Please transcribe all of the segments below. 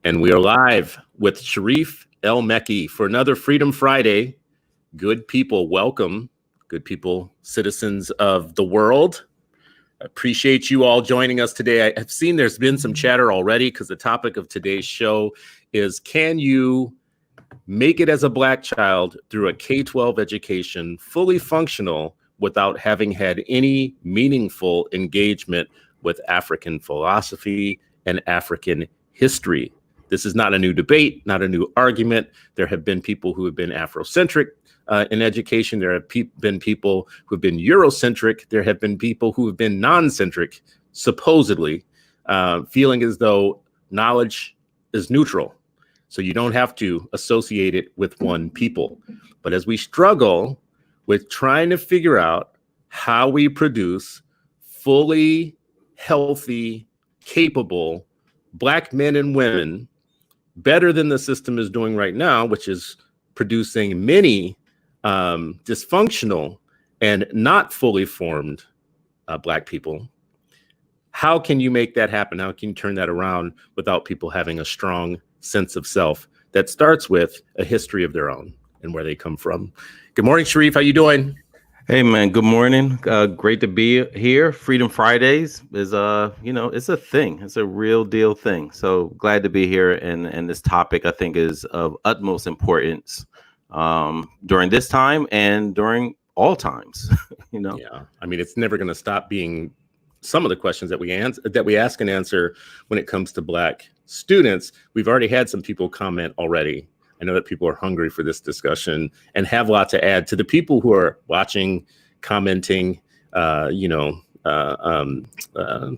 And we are live with Sharif El-Mekki for another Freedom Friday. Good people, welcome. Good people, citizens of the world. Appreciate you all joining us today. I have seen there's been some chatter already because the topic of today's show is, can you make it as a Black child through a K-12 education fully functional without having had any meaningful engagement with African philosophy and African history? This is not a new debate, not a new argument. There have been people who have been Afrocentric in education. There have been people who have been Eurocentric. There have been people who have been non-centric, supposedly, feeling as though knowledge is neutral. So you don't have to associate it with one people. But as we struggle with trying to figure out how we produce fully healthy, capable Black men and women better than the system is doing right now, which is producing many dysfunctional and not fully formed Black people. How can you make that happen? How can you turn that around without people having a strong sense of self that starts with a history of their own and where they come from? Good morning, Sharif. How you doing? Hey, man. Good morning. Great to be here. Freedom Fridays is, it's a thing. It's a real deal thing. So glad to be here. And this topic, I think, is of utmost importance during this time and during all times. Yeah. I mean, it's never going to stop being some of the questions that we ask and answer when it comes to Black students. We've already had some people comment already. I know that people are hungry for this discussion and have a lot to add. To the people who are watching, commenting,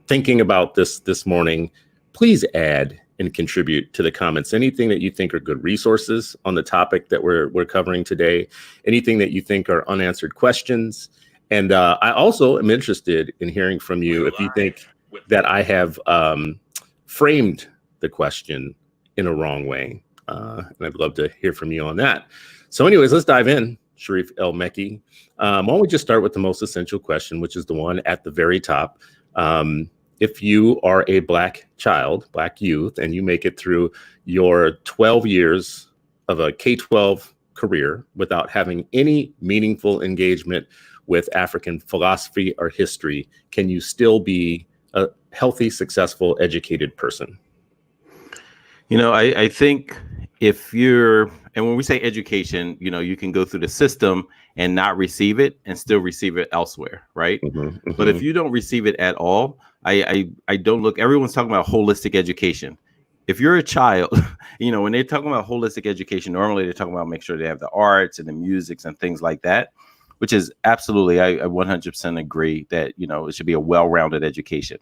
thinking about this morning, please add and contribute to the comments. Anything that you think are good resources on the topic that we're covering today, anything that you think are unanswered questions. And I also am interested in hearing from you if you think that I have framed the question in a wrong way. And I'd love to hear from you on that. So anyways, let's dive in, Sharif El-Mekki. Why don't we just start with the most essential question, which is the one at the very top. If you are a Black child, Black youth, and you make it through your 12 years of a K-12 career without having any meaningful engagement with African philosophy or history, can you still be a healthy, successful, educated person? I think if and when we say education, you can go through the system and not receive it and still receive it elsewhere, right? Mm-hmm. But if you don't receive it at all, I don't look, everyone's talking about holistic education. If you're a child, when they're talking about holistic education, normally they're talking about make sure they have the arts and the musics and things like that, which is absolutely, I 100% agree that, it should be a well-rounded education.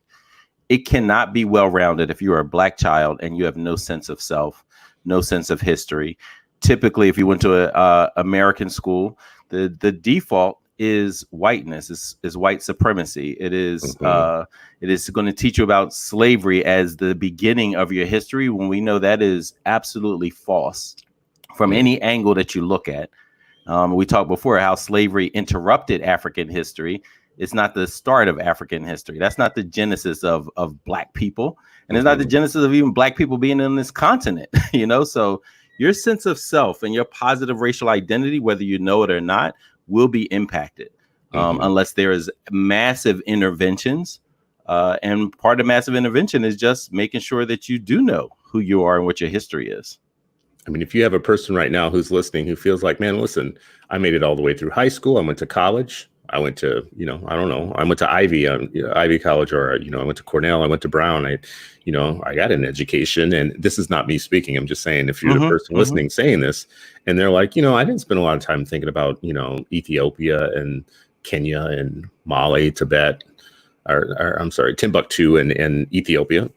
It cannot be well-rounded if you are a Black child and you have no sense of self, no sense of history. Typically, if you went to a American school, the default is whiteness, is white supremacy. It is going to teach you about slavery as the beginning of your history, when we know that is absolutely false from any angle that you look at. We talked before how slavery interrupted African history. It's not the start of African history. That's not the genesis of Black people. And it's not the genesis of even Black people being in this continent, So your sense of self and your positive racial identity, whether you know it or not, will be impacted unless there is massive interventions. And part of massive intervention is just making sure that you do know who you are and what your history is. I mean, if you have a person right now who's listening who feels like, man, listen, I made it all the way through high school. I went to college. I went to, I went to Ivy College, or, I went to Cornell, I went to Brown. I got an education, and this is not me speaking. I'm just saying, if you're the person listening saying this, and they're like, I didn't spend a lot of time thinking about, Ethiopia and Kenya and Mali, Tibet, or I'm sorry, Timbuktu and Ethiopia.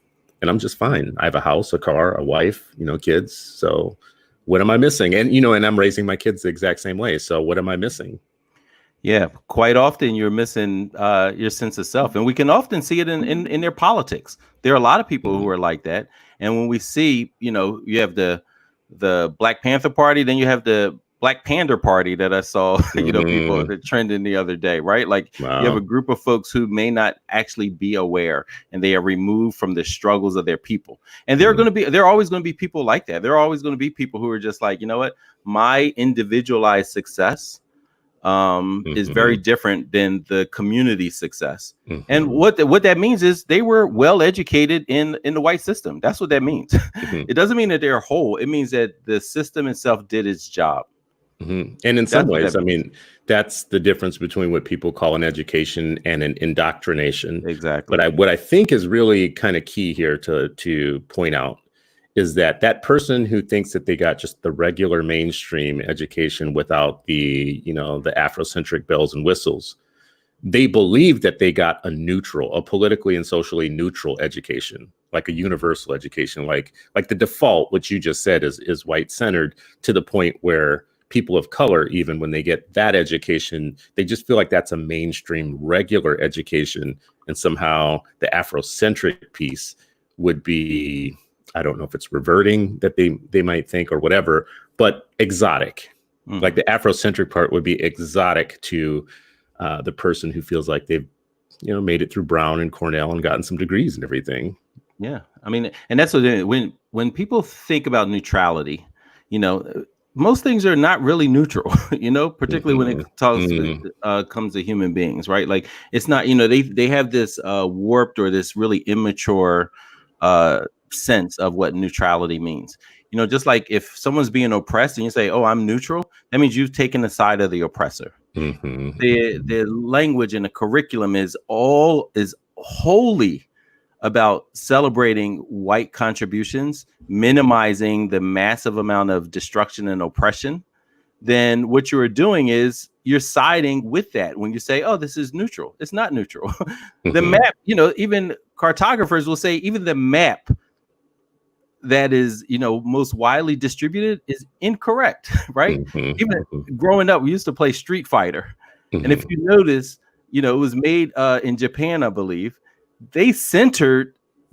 And I'm just fine. I have a house, a car, a wife, kids. So what am I missing? And, and I'm raising my kids the exact same way. So what am I missing? Yeah, quite often you're missing your sense of self. And we can often see it in their politics. There are a lot of people who are like that. And when we see, you have the Black Panther Party, then you have the Black Panther Party that I saw, people that trending the other day, right? Like you have a group of folks who may not actually be aware, and they are removed from the struggles of their people. And there are always going to be people like that. There are always going to be people who are just like, you know what, my individualized success is very different than the community success. And what that means is they were well educated in the white system. That's what that means. It doesn't mean that they're whole. It means that the system itself did its job. And in some ways, I mean, that's the difference between what people call an education and an indoctrination. Exactly. But what I think is really kind of key here to point out is that person who thinks that they got just the regular mainstream education without the Afrocentric bells and whistles, they believe that they got a politically and socially neutral education, like a universal education, like the default, which you just said is white centered, to the point where people of color, even when they get that education, they just feel like that's a mainstream regular education. And somehow the Afrocentric piece would be, I don't know if it's reverting that they might think or whatever, but exotic. Like the Afrocentric part would be exotic to the person who feels like they've, made it through Brown and Cornell and gotten some degrees and everything. Yeah. I mean, and that's what, when people think about neutrality, most things are not really neutral, particularly when it comes to human beings, right? Like it's not, they have this warped or this really immature sense of what neutrality means. Just like if someone's being oppressed and you say, oh, I'm neutral, that means you've taken the side of the oppressor. The language and the curriculum is wholly about celebrating white contributions, minimizing the massive amount of destruction and oppression. Then what you are doing is you're siding with that when you say, oh, this is neutral. It's not neutral. The map, even cartographers will say even the map that is, most widely distributed is incorrect, right? Even growing up, we used to play Street Fighter. And if you notice, it was made in Japan, I believe.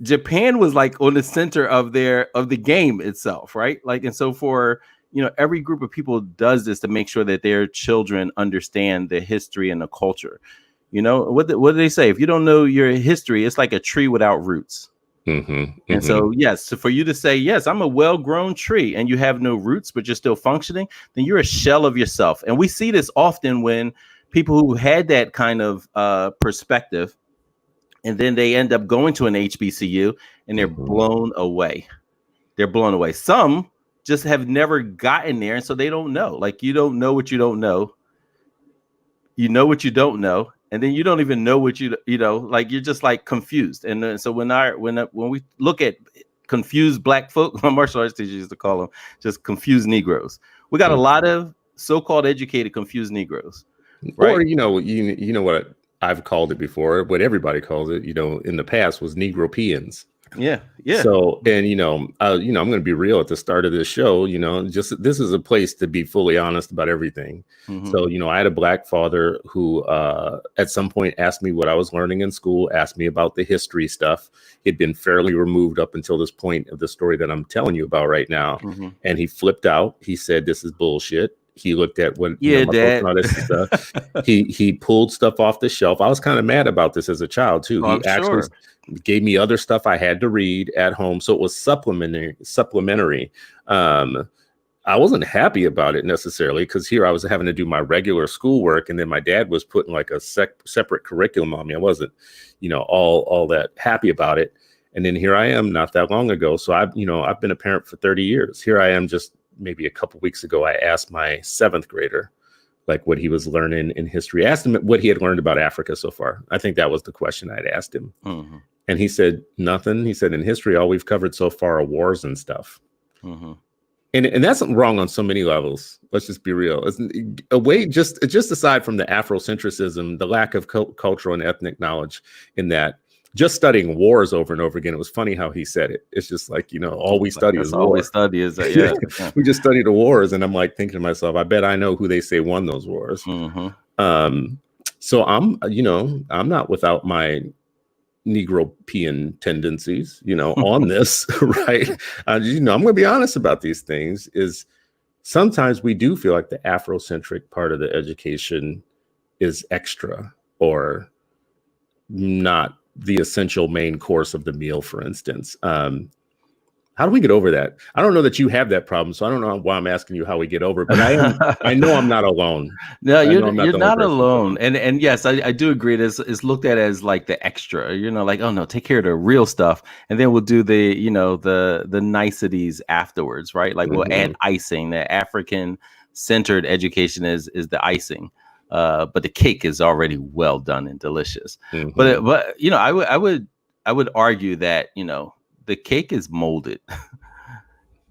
Japan was like on the center of the game itself, right? Like, and so for, every group of people does this to make sure that their children understand the history and the culture. What do they say? If you don't know your history, it's like a tree without roots. And so, yes, so for you to say, yes, I'm a well-grown tree and you have no roots, but you're still functioning, then you're a shell of yourself. And we see this often when people who had that kind of perspective, and then they end up going to an HBCU and they're blown away. They're blown away. Some just have never gotten there. And so they don't know. Like, you don't know what you don't know. You know what you don't know. And then you don't even know what like you're just like confused. And so when we look at confused black folk, my martial arts teacher used to call them just confused Negroes. We got a lot of so-called educated confused Negroes. Right? Or, you know what I've called it before, what everybody calls it, in the past was Negropeans. Yeah. So, and I'm going to be real at the start of this show. Just this is a place to be fully honest about everything. So, I had a black father who, at some point, asked me what I was learning in school, asked me about the history stuff. He'd been fairly removed up until this point of the story that I'm telling you about right now, and he flipped out. He said, "This is bullshit." He looked at what my books and all this stuff. He pulled stuff off the shelf. I was kind of mad about this as a child too. He actually gave me other stuff I had to read at home, so it was supplementary. I wasn't happy about it necessarily because here I was having to do my regular schoolwork, and then my dad was putting like a separate curriculum on me. I wasn't, all that happy about it. And then here I am, not that long ago. So I've been a parent for 30 years. Here I am just. Maybe a couple weeks ago, I asked my 7th grader, like what he was learning in history. I asked him what he had learned about Africa so far. I think that was the question I'd asked him. And he said, nothing. He said, in history, all we've covered so far are wars and stuff. And that's wrong on so many levels. Let's just be real. It's a way, just aside from the Afrocentrism, the lack of cultural and ethnic knowledge in that, just studying wars over and over again. It was funny how he said it. It's just like, all we study is war. All we study is that, yeah. We just study the wars. And I'm like thinking to myself, I bet I know who they say won those wars. So I'm not without my Negropean tendencies, on this, right? I'm going to be honest about these things is sometimes we do feel like the Afrocentric part of the education is extra or not the essential main course of the meal, for instance. How do we get over that? I don't know that you have that problem, so I don't know why I'm asking you how we get over it, but I know I'm not alone. No, I know I'm you're the only not person alone. And yes, I do agree. It's looked at as like the extra, like, oh no, take care of the real stuff. And then we'll do the, the niceties afterwards, right? Like we'll add icing. The African centered education is the icing. But the cake is already well done and delicious. But I would argue that, the cake is molded.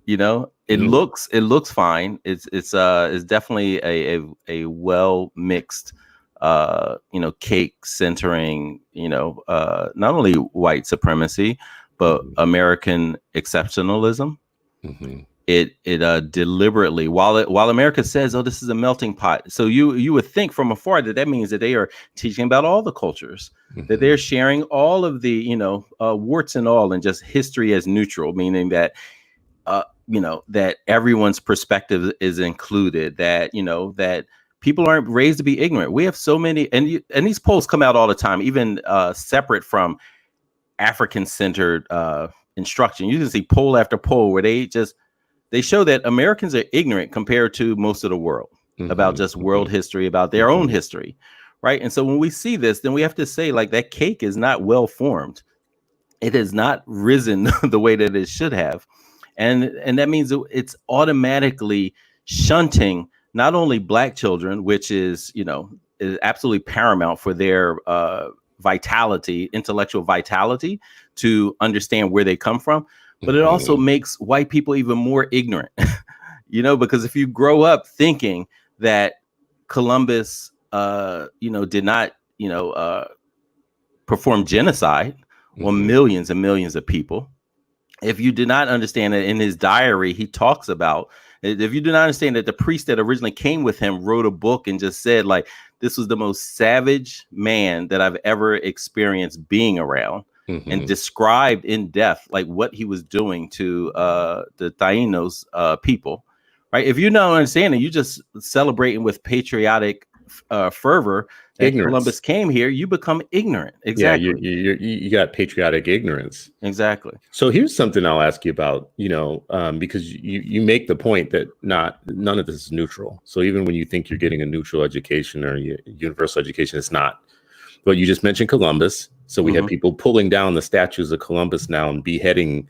It looks fine. It's definitely a well mixed cake centering, not only white supremacy, but American exceptionalism. It deliberately, while America says, oh, this is a melting pot. So you would think from afar that means that they are teaching about all the cultures, that they're sharing all of the, warts and all, and just history as neutral, meaning that, that everyone's perspective is included, that, that people aren't raised to be ignorant. We have so many, and these polls come out all the time, even separate from African-centered instruction. You can see poll after poll where they show that Americans are ignorant compared to most of the world about just world history, about their own history, right? And so when we see this, then we have to say, like, that cake is not well formed. It has not risen the way that it should have. And that means it's automatically shunting not only Black children, which is, is absolutely paramount for their vitality, intellectual vitality, to understand where they come from, but it also makes white people even more ignorant, because if you grow up thinking that Columbus, did not, perform genocide on millions and millions of people, if you did not understand that in his diary, he talks about, if you do not understand that the priest that originally came with him wrote a book and just said, like, this was the most savage man that I've ever experienced being around, and described in depth, like, what he was doing to the Tainos people, right? If you don't understand it, you just celebrating with patriotic fervor that Ignorance. Columbus came here, you become ignorant. Exactly. Yeah, you got patriotic ignorance. Exactly. So here's something I'll ask you about, because you make the point that none of this is neutral. So even when you think you're getting a neutral education or universal education, it's not. But you just mentioned Columbus. So we have people pulling down the statues of Columbus now and beheading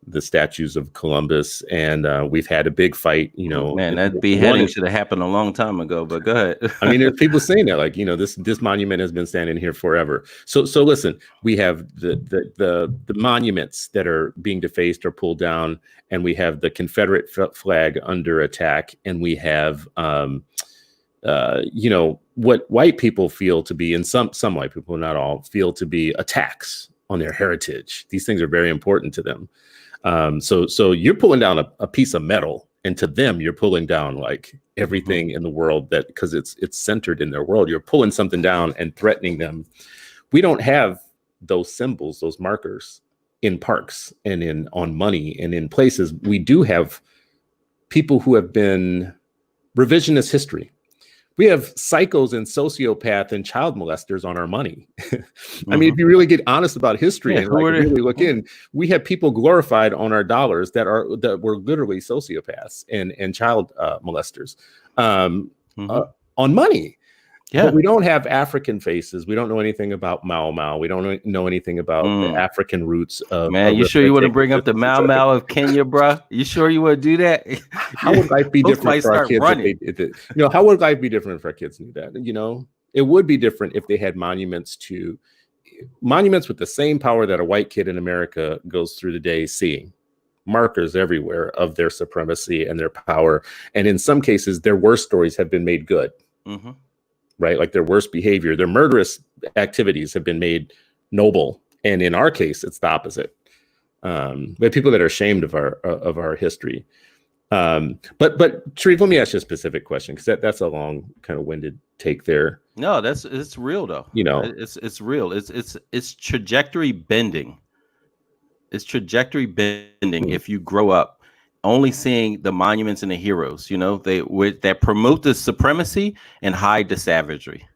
the statues of Columbus. And we've had a big fight, Man, that beheading should have happened a long time ago, but go ahead. I mean, there's people saying that, like, this monument has been standing here forever. So listen, we have the monuments that are being defaced or pulled down, and we have the Confederate flag under attack, and we have what white people feel to be, and some white people, not all, feel to be attacks on their heritage. These things are very important to them. So you're pulling down a piece of metal, and to them, you're pulling down like everything in the world, that because it's centered in their world. You're pulling something down and threatening them. We don't have those symbols, those markers in parks and on money and in places. We do have people who have been revisionist history. We have psychos and sociopath and child molesters on our money. I mean, if you really get honest about history and really look in, we have people glorified on our dollars that were literally sociopaths and child molesters on money. Yeah. But we don't have African faces. We don't know anything about Mau Mau. We don't know anything about the African roots of. Man, you sure you want to bring up the Mau Mau of Kenya, bro? You sure you want to do that? How would life be different for our kids? How would life be different if our kids knew that? It would be different if they had monuments with the same power that a white kid in America goes through the day seeing. Markers everywhere of their supremacy and their power. And in some cases, their worst stories have been made good. Right? Like their worst behavior, their murderous activities have been made noble. And in our case, it's the opposite. We have people that are ashamed of our history. But Sharif, let me ask you a specific question, because that's a long, kind of winded take there. No, it's real though. It's real. It's trajectory bending. It's trajectory bending if you grow up only seeing the monuments and the heroes, that promote the supremacy and hide the savagery.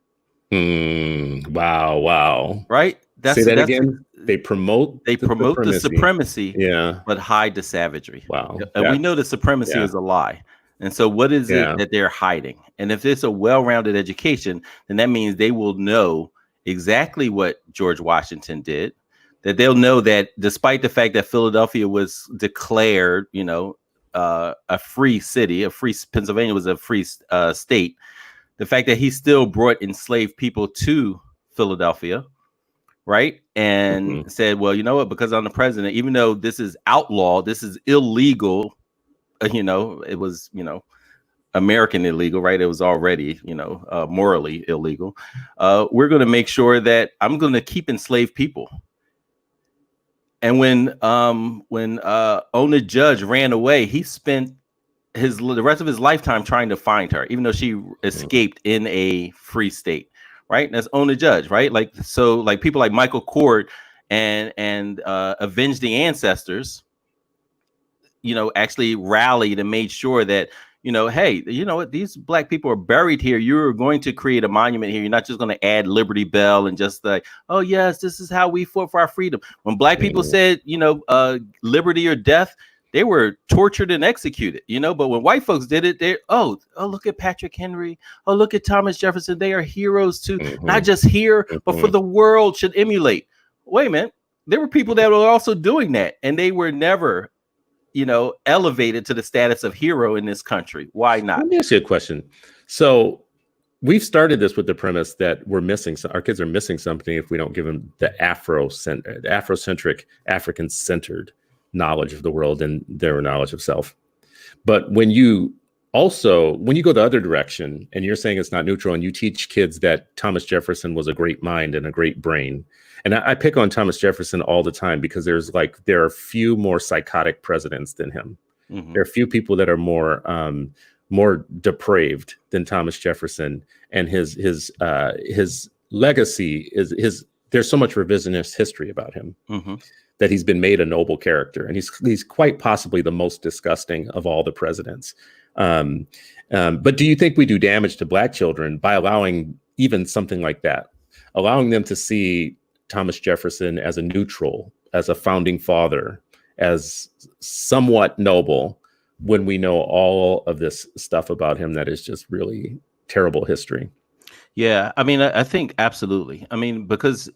Wow. Right? Say that again. They promote the supremacy, yeah, but hide the savagery. Wow. And we know the supremacy is a lie. And so what is it that they're hiding? And if it's a well-rounded education, then that means they will know exactly what George Washington did, that they'll know that despite the fact that Philadelphia was declared, a free city, Pennsylvania was a free state, the fact that he still brought enslaved people to Philadelphia, right? And said, well, you know what, because I'm the president, even though this is outlawed, this is illegal, it was, American illegal, right? It was already, morally illegal. We're going to make sure that I'm going to keep enslaved people. And when Ona Judge ran away, he spent the rest of his lifetime trying to find her, even though she escaped in a free state, right? And that's Ona Judge, right? Like people like Michael Kort and Avenge the Ancestors, actually rallied and made sure that, hey, you know what, these Black people are buried here. You're going to create a monument here. You're not just going to add Liberty Bell and just like, oh yes, this is how we fought for our freedom. When Black people said, liberty or death, they were tortured and executed, but when white folks did it, look at Patrick Henry. Oh, look at Thomas Jefferson. They are heroes too, not just here, but for the world should emulate. Wait a minute. There were people that were also doing that, and they were never elevated to the status of hero in this country. Why not? Let me ask you a question. So we've started this with the premise that our kids are missing something if we don't give them the Afrocentric, African-centered knowledge of the world and their knowledge of self. But when you go the other direction and you're saying it's not neutral, and you teach kids that Thomas Jefferson was a great mind and a great brain. And I pick on Thomas Jefferson all the time because there are few more psychotic presidents than him. There are few people that are more depraved than Thomas Jefferson, and his legacy there's so much revisionist history about him that he's been made a noble character, and he's quite possibly the most disgusting of all the presidents. But do you think we do damage to Black children by allowing even something like that, allowing them to see Thomas Jefferson as a neutral, as a founding father, as somewhat noble, when we know all of this stuff about him that is just really terrible history? Yeah, I mean, I think absolutely. I mean, because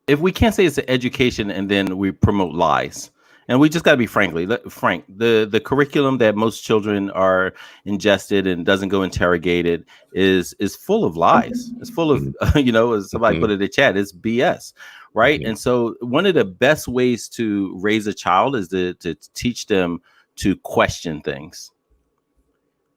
if we can't say it's an education and then we promote lies, and we just got to be frank, the curriculum that most children are ingested and doesn't go interrogated is full of lies. It's full of, as somebody put it in the chat, it's BS, right? And so one of the best ways to raise a child is to teach them to question things,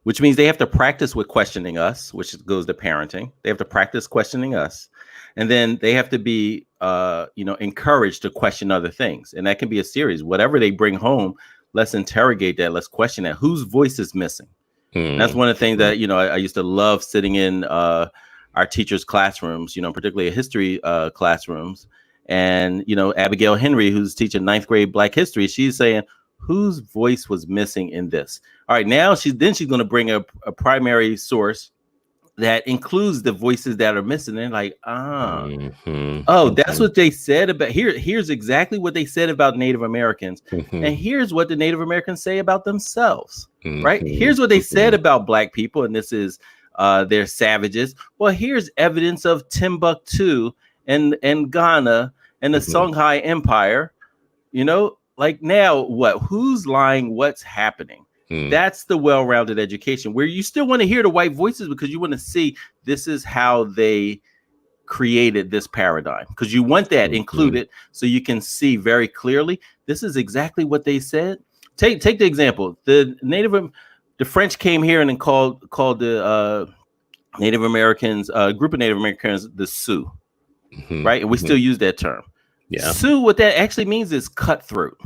which means they have to practice with questioning us, which goes to parenting. They have to practice questioning us. And then they have to be, encouraged to question other things. And that can be a series. Whatever they bring home, let's interrogate that. Let's question that. Whose voice is missing? That's one of the things that, I used to love sitting in our teachers' classrooms, particularly history classrooms. And, Abigail Henry, who's teaching 9th grade Black history, she's saying, whose voice was missing in this? All right, now she's going to bring a primary source that includes the voices that are missing. They're like, that's what they said about here's exactly what they said about Native Americans. And here's what the Native Americans say about themselves, right? Here's what they said about Black people. And this is they're savages. Well, here's evidence of Timbuktu and Ghana and the Songhai Empire, like now what? Who's lying? What's happening? That's the well-rounded education, where you still want to hear the white voices because you want to see this is how they created this paradigm, because you want that included so you can see very clearly this is exactly what they said. Take the example. The French came here and then called the Native Americans, a group of Native Americans, the Sioux, right? And we still use that term. Yeah. Sioux, what that actually means is cutthroat.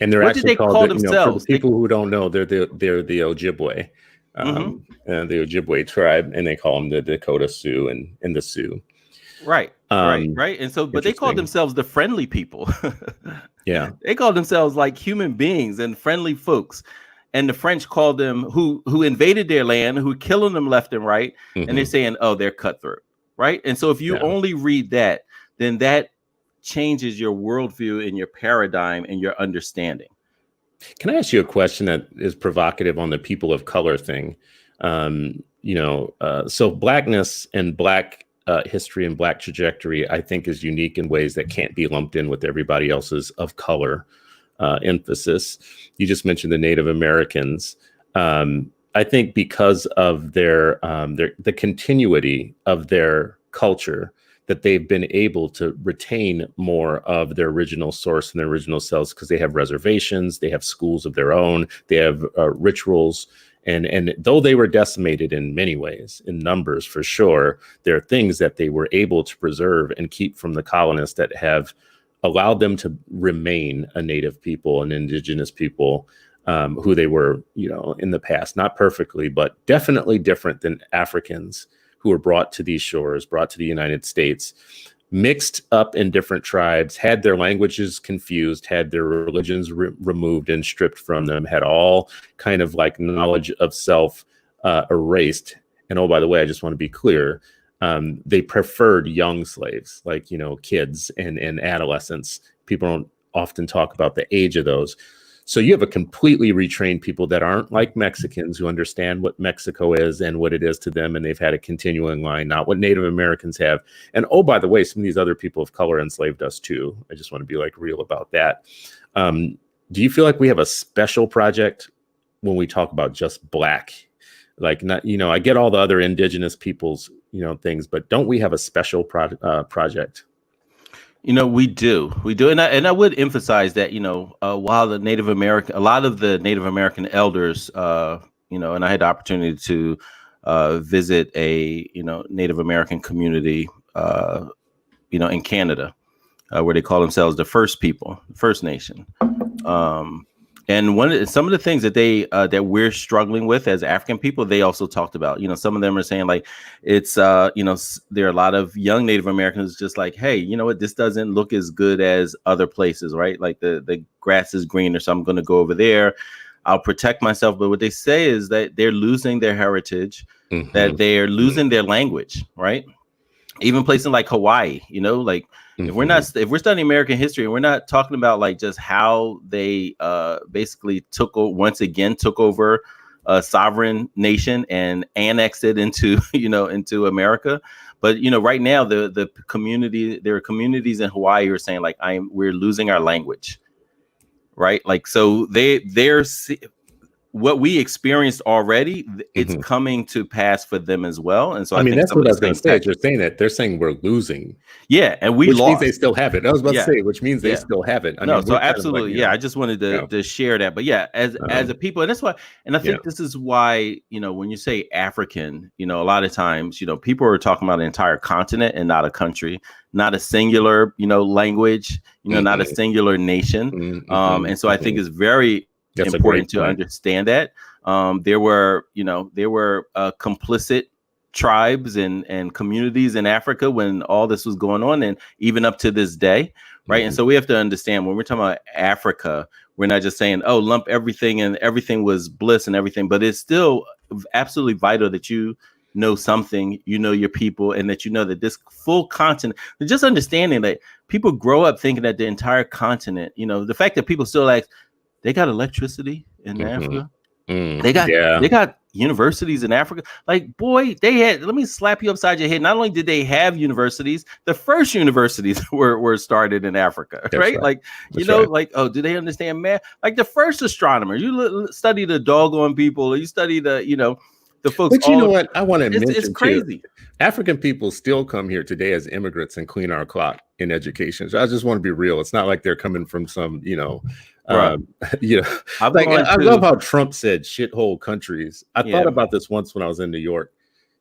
And they're actually called themselves? For the people who don't know, they're the Ojibwe, and the Ojibwe tribe, and they call them the Dakota Sioux and the Sioux. Right. And so, but they called themselves the friendly people. Yeah. They called themselves like human beings and friendly folks. And the French called them who invaded their land, who killing them left and right. And they're saying, oh, they're cutthroat. Right. And so if you only read that, then that changes your worldview and your paradigm and your understanding. Can I ask you a question that is provocative on the people of color thing? So Blackness and Black history and Black trajectory, I think, is unique in ways that can't be lumped in with everybody else's of color emphasis. You just mentioned the Native Americans. I think because of the continuity of their culture, that they've been able to retain more of their original source and their original selves because they have reservations, they have schools of their own, they have rituals. And though they were decimated in many ways, in numbers for sure, there are things that they were able to preserve and keep from the colonists that have allowed them to remain a native people, an indigenous people, who they were, in the past. Not perfectly, but definitely different than Africans who were brought to these shores, brought to the United States, mixed up in different tribes, had their languages confused, had their religions removed and stripped from them, had all kind of like knowledge of self erased. And oh, by the way, I just want to be clear, they preferred young slaves, like, kids and adolescents. People don't often talk about the age of those. So you have a completely retrained people that aren't like Mexicans, who understand what Mexico is and what it is to them. And they've had a continuing line, not what Native Americans have. And oh, by the way, some of these other people of color enslaved us too. I just want to be like real about that. Do you feel like we have a special project when we talk about just Black? Like, not, I get all the other indigenous peoples, things, but don't we have a special project? We do. And I would emphasize that, while a lot of the Native American elders, and I had the opportunity to visit a, Native American community, in Canada, where they call themselves the First People, First Nation. And some of the things that that we're struggling with as African people, they also talked about. Some of them are saying like it's there are a lot of young Native Americans just like, hey, you know what, this doesn't look as good as other places, right? Like the grass is greener, so I'm going to go over there. I'll protect myself. But what they say is that they're losing their heritage, that they're losing their language, right? Even places like Hawaii, if we're studying American history and we're not talking about like just how they basically took over a sovereign nation and annexed it into, into America. But, right now, there are communities in Hawaii who are saying like, we're losing our language. Right. Like, so they're what we experienced already, it's coming to pass for them as well. And so I think that's what I was going to say. They're saying we're losing. Yeah. And which means they still have it. I was about to say, which means they still have it. So absolutely. I just wanted to share that. But as a people, and that's why, and I think this is why, when you say African, a lot of times, people are talking about an entire continent and not a country, not a singular, language, not a singular nation. And so I think it's very important to understand that there were complicit tribes and communities in Africa when all this was going on, and even up to this day, right? And so we have to understand when we're talking about Africa, we're not just saying, oh, lump everything and everything was bliss and everything, but it's still absolutely vital that you know something, your people, and that that this full continent, just understanding that people grow up thinking that the entire continent, the fact that people still ask, they got electricity in Africa. They got universities in Africa. Like, boy, let me slap you upside your head. Not only did they have universities, the first universities were started in Africa, right? Like, like, oh, do they understand math? Like the first astronomer, you study the doggone people, or you study the folks. But you know what? I want to mention it's crazy. Too, African people still come here today as immigrants and clean our clock in education. So I just want to be real. It's not like they're coming from some, I love how Trump said shithole countries. I thought about this once when I was in New York.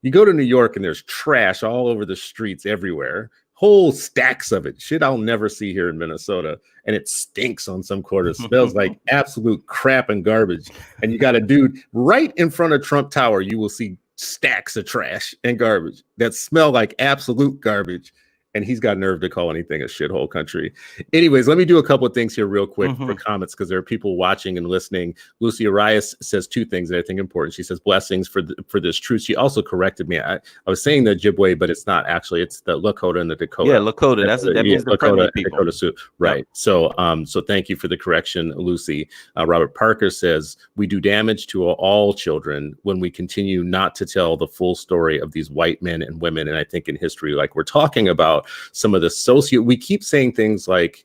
You go to New York and there's trash all over the streets everywhere, whole stacks of it. Shit I'll never see here in Minnesota. And it stinks on some corners. Smells like absolute crap and garbage. And you got a dude right in front of Trump Tower. You will see stacks of trash and garbage that smell like absolute garbage. And he's got nerve to call anything a shithole country. Anyways, let me do a couple of things here real quick for comments, because there are people watching and listening. Lucy Arias says two things that I think are important. She says, blessings for this truth. She also corrected me. I was saying the Ojibwe, but it's not actually. It's the Lakota and the Dakota. Yeah, Lakota. That means the friendly people. Dakota Sioux. Right. Yep. So thank you for the correction, Lucy. Robert Parker says, we do damage to all children when we continue not to tell the full story of these white men and women. And I think in history, like we're talking about, some of the we keep saying things like,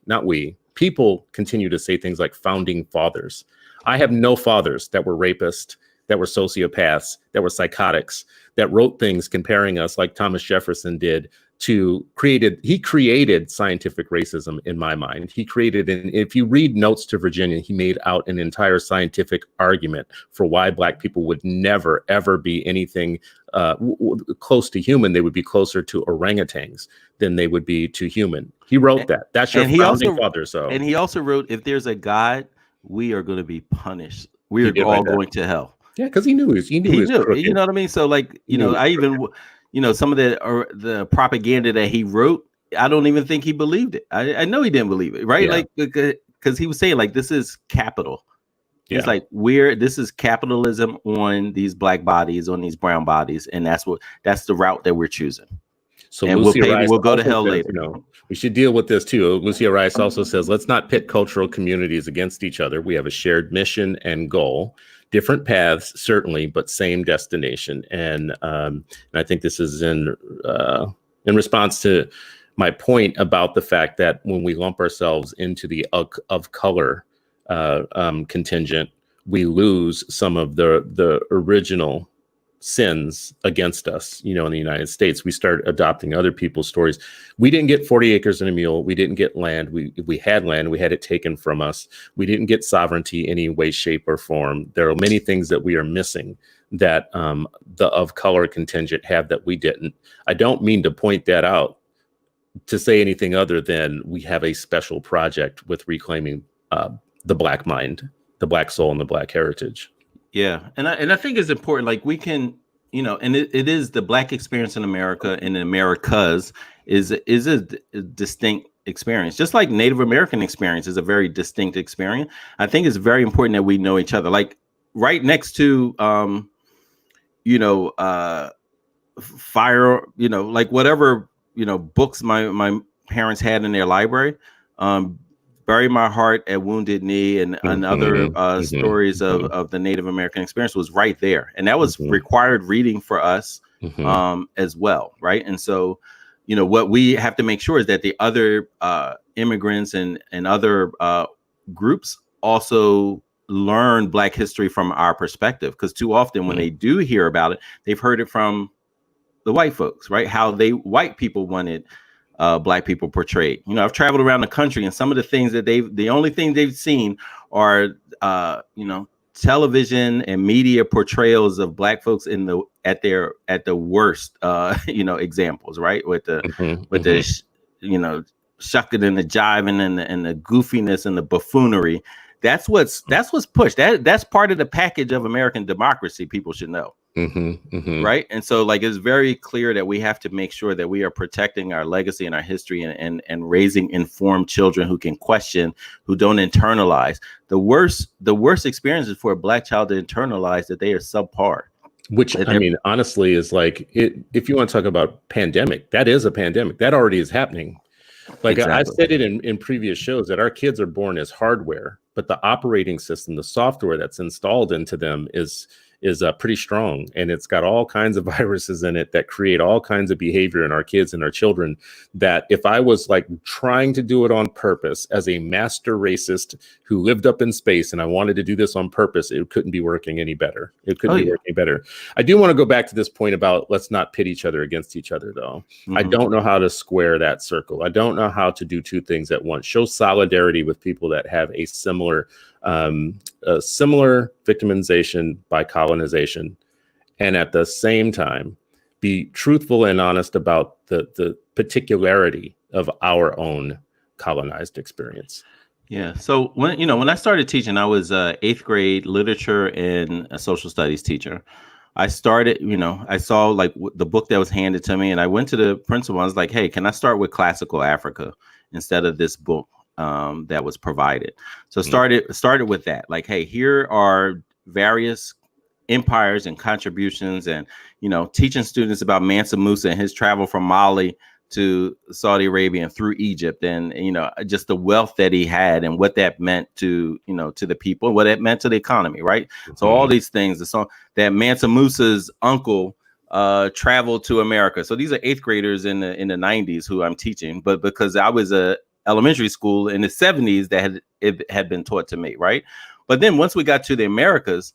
people continue to say things like founding fathers. I have no fathers that were rapists, that were sociopaths, that were psychotics, that wrote things comparing us like Thomas Jefferson did he created scientific racism in my mind. He created, and if you read Notes to Virginia, he made out an entire scientific argument for why Black people would never, ever be anything close to human. They would be closer to orangutans than they would be to human. He wrote that. That's your founding father. So, and he also wrote, if there's a God, we are going to be punished. We are all going to hell. Yeah, because he knew. You know what I mean? So, like, I even, some of the propaganda that he wrote, I don't even think he believed it. I know he didn't believe it, right? Yeah. Like, because he was saying, like, this is capital. Yeah. It's like this is capitalism on these Black bodies, on these brown bodies, and that's the route that we're choosing. So and we'll go to hell later. We should deal with this too. Lucia Rice also says, let's not pit cultural communities against each other. We have a shared mission and goal, different paths, certainly, but same destination. And I think this is in response to my point about the fact that when we lump ourselves into the of color contingent, we lose some of the original sins against us. In the United States, we start adopting other people's stories. We didn't get 40 acres and a mule. We didn't get land. We had land. We had it taken from us. We didn't get sovereignty any way, shape, or form. There are many things that we are missing that the of color contingent have that we didn't. I don't mean to point that out to say anything other than we have a special project with reclaiming the Black mind, the Black soul, and the Black heritage. Yeah, and I think it's important. Like we can, and it is the Black experience in America and in Americas is a distinct experience, just like Native American experience is a very distinct experience. I think it's very important that we know each other. Like right next to, fire, like whatever books my parents had in their library. Bury My Heart at Wounded Knee and other stories of the Native American experience was right there. And that was required reading for us as well. Right. And so, what we have to make sure is that the other immigrants and other groups also learn Black history from our perspective. Because too often when they do hear about it, they've heard it from the white folks, right? How white people wanted Black people portrayed. I've traveled around the country, and some of the things that the only thing they've seen are television and media portrayals of Black folks at the worst examples, right? With the shucking and the jiving and the goofiness and the buffoonery. That's what's pushed. That's part of the package of American democracy. People should know. Right. And so it's very clear that we have to make sure that we are protecting our legacy and our history and raising informed children who can question, who don't internalize. The worst experience is for a Black child to internalize that they are subpar. Which I mean, honestly, is like if you want to talk about pandemic, that is a pandemic that already is happening. Like exactly. I've said it in previous shows that our kids are born as hardware, but the operating system, the software that's installed into them is pretty strong, and it's got all kinds of viruses in it that create all kinds of behavior in our kids and our children that if I was like trying to do it on purpose as a master racist who lived up in space and I wanted to do this on purpose, it couldn't be working any better. It couldn't be working better. I do want to go back to this point about let's not pit each other against each other, though. I don't know how to square that circle. I don't know how to do two things at once. Show solidarity with people that have a similar victimization by colonization, and at the same time be truthful and honest about the particularity of our own colonized experience. Yeah. So when I started teaching, I was a 8th grade literature and a social studies teacher. I started, I saw like the book that was handed to me, and I went to the principal. I was like, hey, can I start with classical Africa instead of this book that was provided? So started with that. Like, hey, here are various empires and contributions, and teaching students about Mansa Musa and his travel from Mali to Saudi Arabia and through Egypt, and just the wealth that he had and what that meant to to the people, what it meant to the economy, right? So all these things, the song that Mansa Musa's uncle traveled to America. So these are 8th graders in the 90s who I'm teaching, but because I was a elementary school in the 70s, that it had been taught to me, right? But then once we got to the Americas,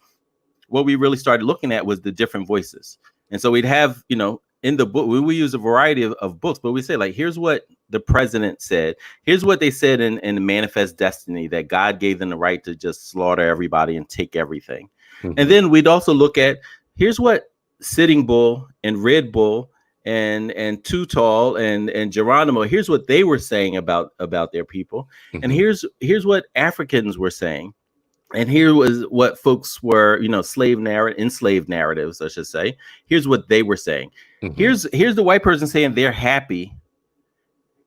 what we really started looking at was the different voices. And so we'd have, in the book, we use a variety of books, but we say, like, here's what the president said. Here's what they said in Manifest Destiny, that God gave them the right to just slaughter everybody and take everything. And then we'd also look at, here's what Sitting Bull and Red Bull and Too Tall and Geronimo, here's what they were saying about their people. And here's what Africans were saying. And here was what folks were, enslaved narratives, I should say. Here's what they were saying. Here's the white person saying they're happy.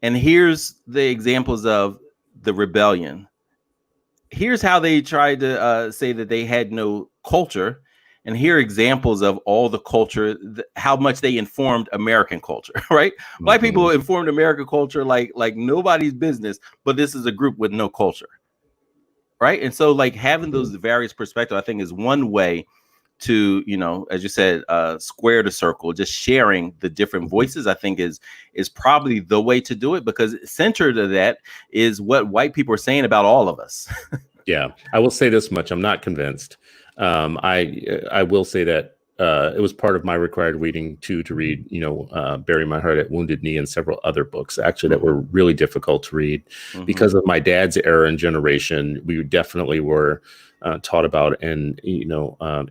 And here's the examples of the rebellion. Here's how they tried to say that they had no culture. And here are examples of all the culture, how much they informed American culture, right? White people informed American culture like nobody's business, but this is a group with no culture. Right. And so like having those various perspectives, I think, is one way to, as you said, square the circle. Just sharing the different voices, I think, is probably the way to do it, because centered to that is what white people are saying about all of us. Yeah, I will say this much. I'm not convinced. I will say that it was part of my required reading too, to read, Bury My Heart at Wounded Knee and several other books actually that were really difficult to read because of my dad's era and generation. We definitely were taught about and,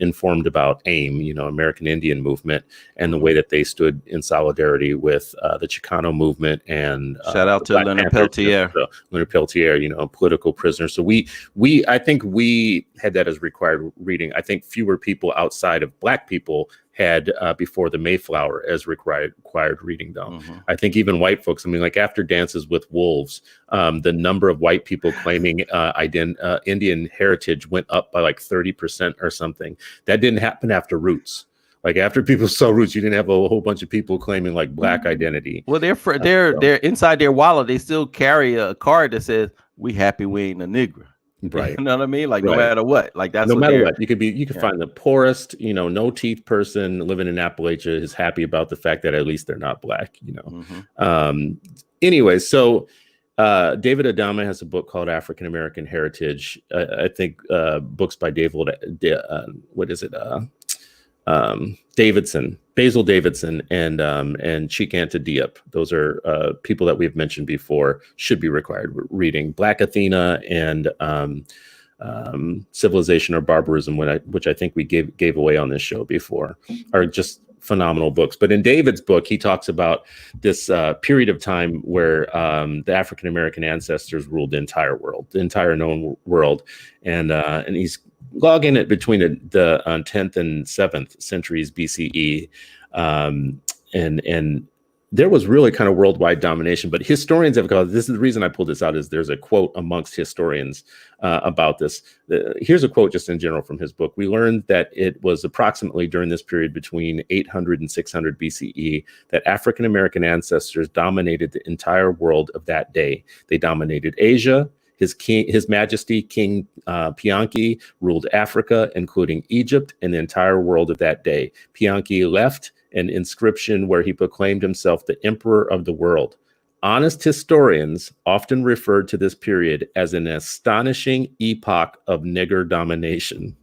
informed about AIM, American Indian movement, and the way that they stood in solidarity with the Chicano movement. And shout out to Leonard Peltier. Leonard Peltier, political prisoner. So I think we had that as required reading. I think fewer people outside of Black people had Before the Mayflower as required reading, though. I think even white folks, like after Dances with Wolves, the number of white people claiming Indian heritage went up by like 30% or something. That didn't happen after Roots. Like after people saw Roots, you didn't have a whole bunch of people claiming like Black identity. Well, they're inside their wallet. They still carry a card that says, "We happy we ain't a nigger." Right. You know what I mean? Like no matter what, like that's no matter what. You could find the poorest, no teeth person living in Appalachia is happy about the fact that at least they're not Black, Anyway, so David Adama has a book called African American Heritage. I think books by Basil Davidson, and Chikanta Diop. Those are people that we've mentioned before, should be required reading. Black Athena and Civilization or Barbarism, which I think we gave away on this show before, are just phenomenal books. But in David's book, he talks about this period of time where the African American ancestors ruled the entire world, the entire known world, and he's logging it between the 10th and 7th centuries BCE, and there was really kind of worldwide domination. But historians have called, this is the reason I pulled this out, is there's a quote amongst historians about this. Here's a quote just in general from his book. We learned that it was approximately during this period between 800 and 600 BCE that African American ancestors dominated the entire world of that day. They dominated Asia. His Majesty King Pianki ruled Africa, including Egypt and the entire world of that day. Pianki left an inscription where he proclaimed himself the Emperor of the world. Honest historians often referred to this period as an astonishing epoch of nigger domination.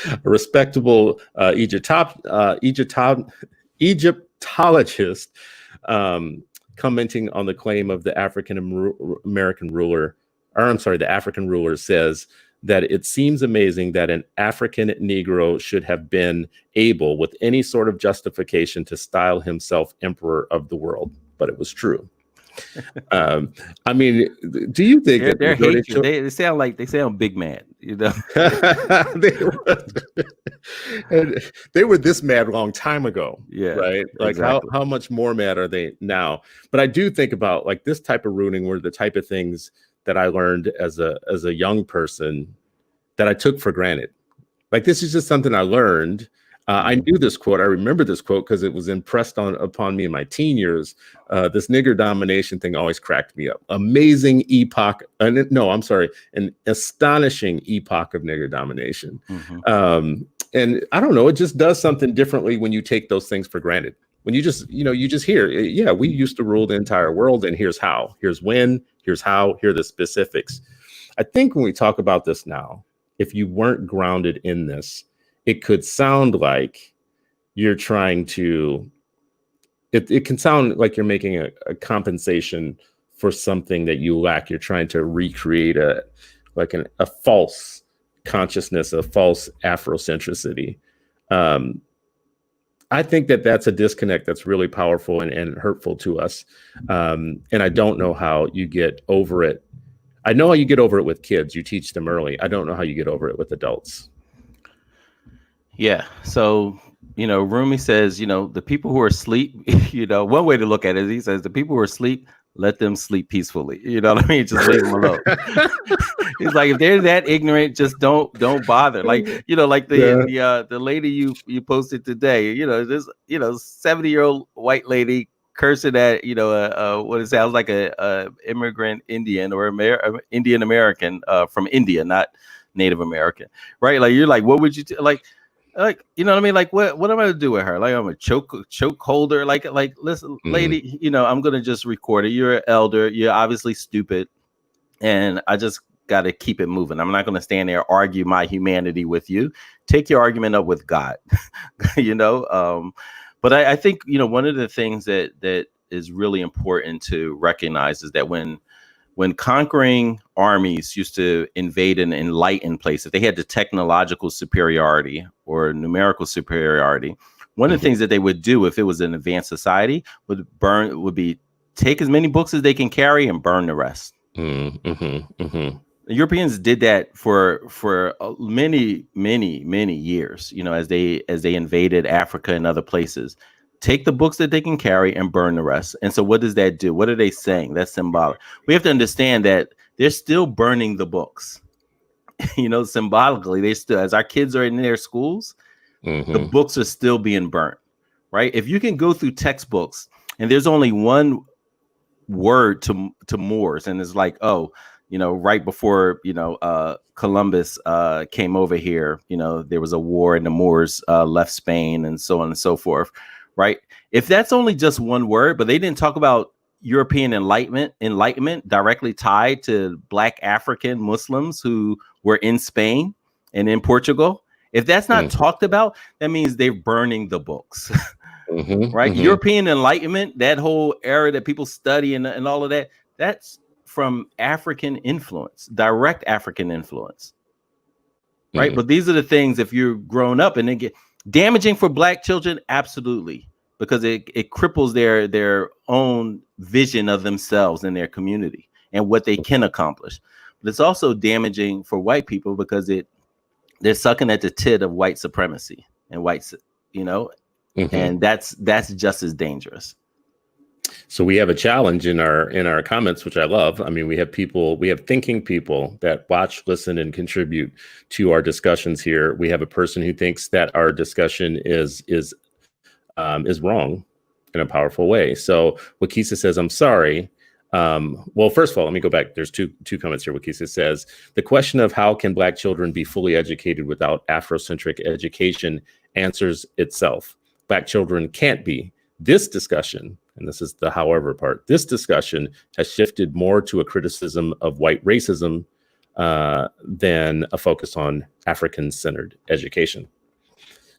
A respectable Egyptologist commenting on the claim of the African ruler says that it seems amazing that an African Negro should have been able, with any sort of justification, to style himself emperor of the world. But it was true. I mean, do you think that they're hatred? They sound big mad, you know. they were this mad a long time ago, yeah, right? Like exactly. how much more mad are they now? But I do think about like this type of rooting were the type of things that I learned as a young person that I took for granted. Like this is just something I learned. I knew this quote. I remember this quote because it was impressed upon me in my teen years. This nigger domination thing always cracked me up. Amazing epoch. No, I'm sorry. An astonishing epoch of nigger domination. And I don't know. It just does something differently when you take those things for granted. When you just hear, yeah, we used to rule the entire world, and here's how, here's when, here's how, here are the specifics. I think when we talk about this now, if you weren't grounded in this, it could sound like you're trying to, it can sound like you're making a compensation for something that you lack. You're trying to recreate a false consciousness, a false Afrocentricity. I think that that's a disconnect that's really powerful and hurtful to us. And I don't know how you get over it. I know how you get over it with kids. You teach them early. I don't know how you get over it with adults. Yeah. So, Rumi says, the people who are asleep, one way to look at it is he says the people who are asleep, let them sleep peacefully. You know what I mean? Just leave them alone. He's like, if they're that ignorant, just don't bother. Like, like the lady you posted today, this 70-year-old white lady cursing at what it sounds like a immigrant Indian or Indian American from India, not Native American, right? Like you're like, what would you like you know what I mean? Like what am I gonna do with her? Like I'm a choke holder. Like listen, lady, I'm gonna just record it. You're an elder. You're obviously stupid, and I just got to keep it moving. I'm not gonna stand there argue my humanity with you. Take your argument up with God, But I think one of the things that is really important to recognize is that when conquering armies used to invade an enlightened place, if they had the technological superiority or numerical superiority, one of the things that they would do if it was an advanced society would be take as many books as they can carry and burn the rest. The Europeans did that for many years, as they invaded Africa and other places. Take the books that they can carry and burn the rest. And so what does that do? What are they saying? That's symbolic. We have to understand that they're still burning the books. Symbolically, they still, as our kids are in their schools, the books are still being burnt, right? If you can go through textbooks and there's only one word to Moors, and it's like, right before, Columbus came over here, there was a war and the Moors left Spain and so on and so forth. Right. If that's only just one word, but they didn't talk about European enlightenment directly tied to Black African Muslims who were in Spain and in Portugal. If that's not talked about, that means they're burning the books. Right. European enlightenment, that whole era that people study and all of that, that's from African influence, direct African influence. Right. But these are the things, if you're grown up and then get damaging for Black children, absolutely, because it cripples their own vision of themselves and their community and what they can accomplish. But it's also damaging for white people because they're sucking at the tit of white supremacy and and that's just as dangerous. So we have a challenge in our comments, which I love. I mean, we have thinking people that watch, listen, and contribute to our discussions here. We have a person who thinks that our discussion is wrong in a powerful way. So Wakisa says, I'm sorry. Well, first of all, let me go back. There's two comments here. Wakisa says, the question of how can Black children be fully educated without Afrocentric education answers itself. Black children can't be. This discussion, and this is the however part, this discussion has shifted more to a criticism of white racism than a focus on African-centered education.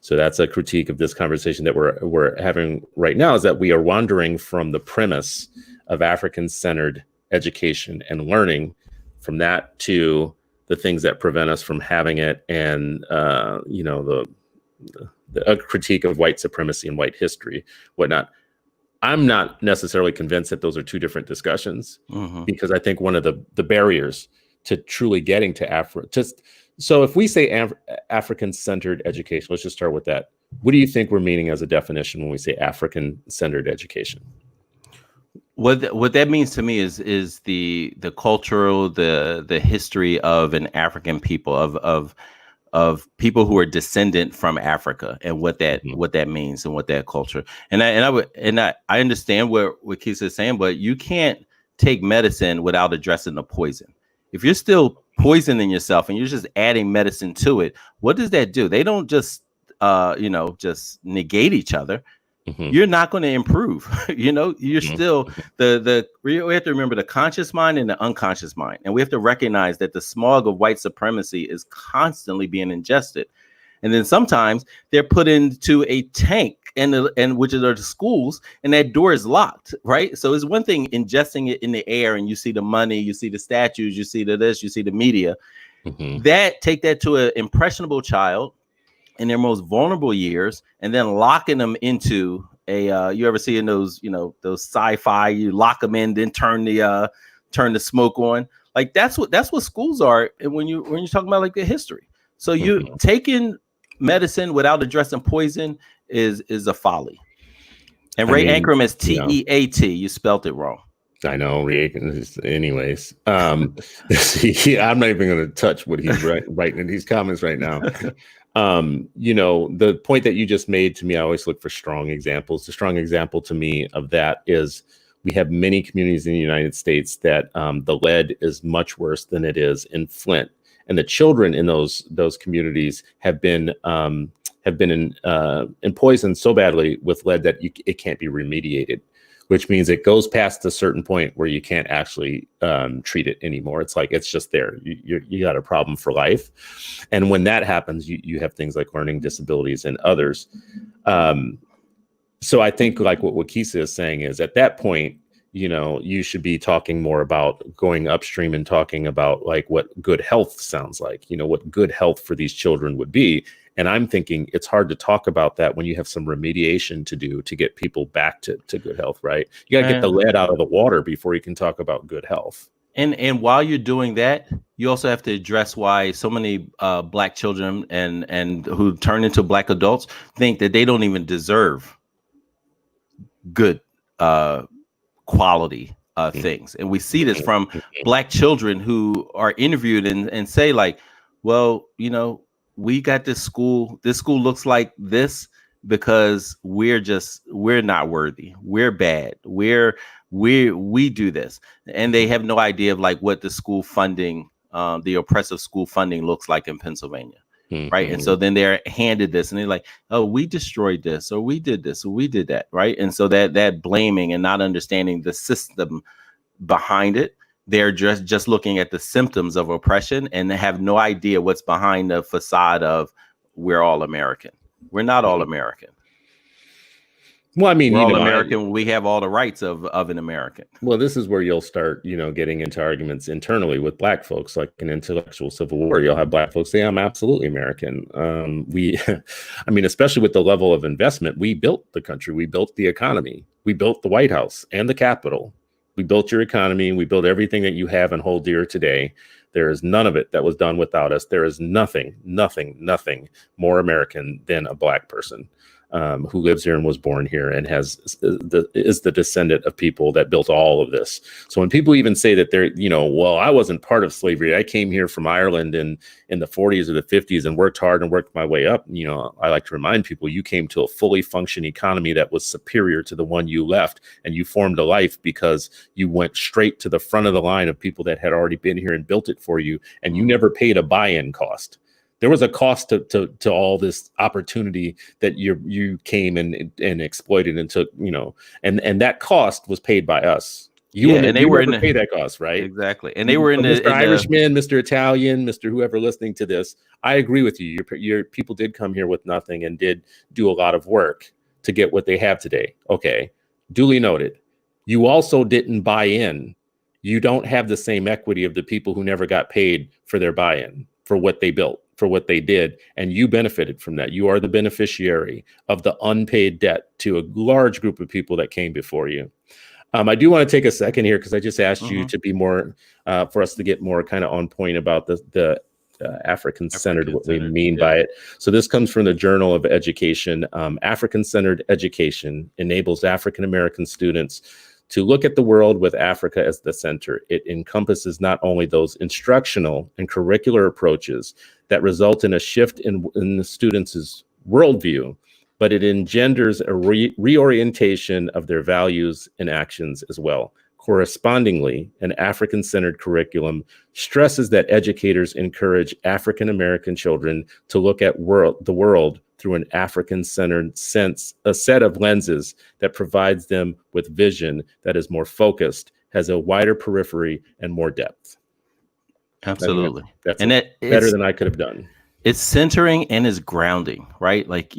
So that's a critique of this conversation that we're having right now, is that we are wandering from the premise of African-centered education and learning, from that to the things that prevent us from having it, and a critique of white supremacy and white history, whatnot. I'm not necessarily convinced that those are two different discussions, because I think one of the barriers to truly getting to so if we say African-centered education, let's just start with that. What do you think we're meaning as a definition when we say African-centered education? What that means to me is the cultural, the history of an African people, of people who are descendant from Africa, and what that means, and what that culture. And I understand what Keith is saying, but you can't take medicine without addressing the poison. If you're still poisoning yourself and you're just adding medicine to it, what does that do? They don't just just negate each other. You're not going to improve. You're still we have to remember the conscious mind and the unconscious mind. And we have to recognize that the smog of white supremacy is constantly being ingested. And then sometimes they're put into a tank, and which are the schools, and that door is locked, right? So it's one thing ingesting it in the air, and you see the money, you see the statues, you see you see the media. Take that to an impressionable child in their most vulnerable years, and then locking them into a you ever see in those those sci-fi, you lock them in, then turn the smoke on. Like that's what schools are. And when you're talking about like the history, so you taking medicine without addressing poison is a folly. And Ray Ankrum is TEAT. You spelt it wrong. I know. Anyways, see, I'm not even going to touch what he's writing in these comments right now. The point that you just made to me, I always look for strong examples. The strong example to me of that is we have many communities in the United States that the lead is much worse than it is in Flint, and the children in those communities have been poisoned so badly with lead that it can't be remediated, which means it goes past a certain point where you can't actually treat it anymore. It's like it's just there. You got a problem for life. And when that happens, you have things like learning disabilities and others. So I think like what Wakisa is saying is at that point, you should be talking more about going upstream and talking about like what good health sounds like, what good health for these children would be. And I'm thinking it's hard to talk about that when you have some remediation to do to get people back to good health, right? You got to get the lead out of the water before you can talk about good health. And while you're doing that, you also have to address why so many Black children and who turn into Black adults think that they don't even deserve good quality things. And we see this from Black children who are interviewed and say like, well, we got this school looks like this because we're not worthy. We're bad. We do this. And they have no idea of like what the school funding, the oppressive school funding looks like in Pennsylvania. Right. And so then they're handed this and they're like, oh, we destroyed this, or we did this, or we did that. Right. And so that blaming and not understanding the system behind it. They're just looking at the symptoms of oppression and they have no idea what's behind the facade of we're all American. We're not all American. Well, I mean, we're all American. We have all the rights of an American. Well, this is where you'll start, getting into arguments internally with Black folks, like an intellectual civil war. You'll have Black folks say, I'm absolutely American. Especially with the level of investment, we built the country. We built the economy. We built the White House and the Capitol. We built your economy. We built everything that you have and hold dear today. There is none of it that was done without us. There is nothing more American than a Black person who lives here and was born here and is the descendant of people that built all of this. So when people even say that they're, well, I wasn't part of slavery. I came here from Ireland in the 40s or the 50s and worked hard and worked my way up. I like to remind people you came to a fully functioning economy that was superior to the one you left, and you formed a life because you went straight to the front of the line of people that had already been here and built it for you, and you never paid a buy-in cost. There was a cost to all this opportunity that you came and exploited and took, and that cost was paid by us. They were in pay that cost, right? Exactly. And they were in Mr. Irishman, Mr. Italian, Mr. whoever listening to this. I agree with you. Your people did come here with nothing and did do a lot of work to get what they have today. Okay. Duly noted. You also didn't buy in. You don't have the same equity of the people who never got paid for their buy-in for what they built. for what they did, and you benefited from that. You are the beneficiary of the unpaid debt to a large group of people that came before you. I do want to take a second here because I just asked you to be more, for us to get more kind of on point about the African-centered, what we mean by it. So this comes from the Journal of Education. African-centered education enables African-American students to look at the world with Africa as the center. It encompasses not only those instructional and curricular approaches that result in a shift in the students' worldview, but it engenders a reorientation of their values and actions as well. Correspondingly, an African-centered curriculum stresses that educators encourage African-American children to look at the world through an African-centered sense, a set of lenses that provides them with vision that is more focused, has a wider periphery, and more depth. Absolutely. That's better than I could have done. It's centering and it's grounding, right? Like,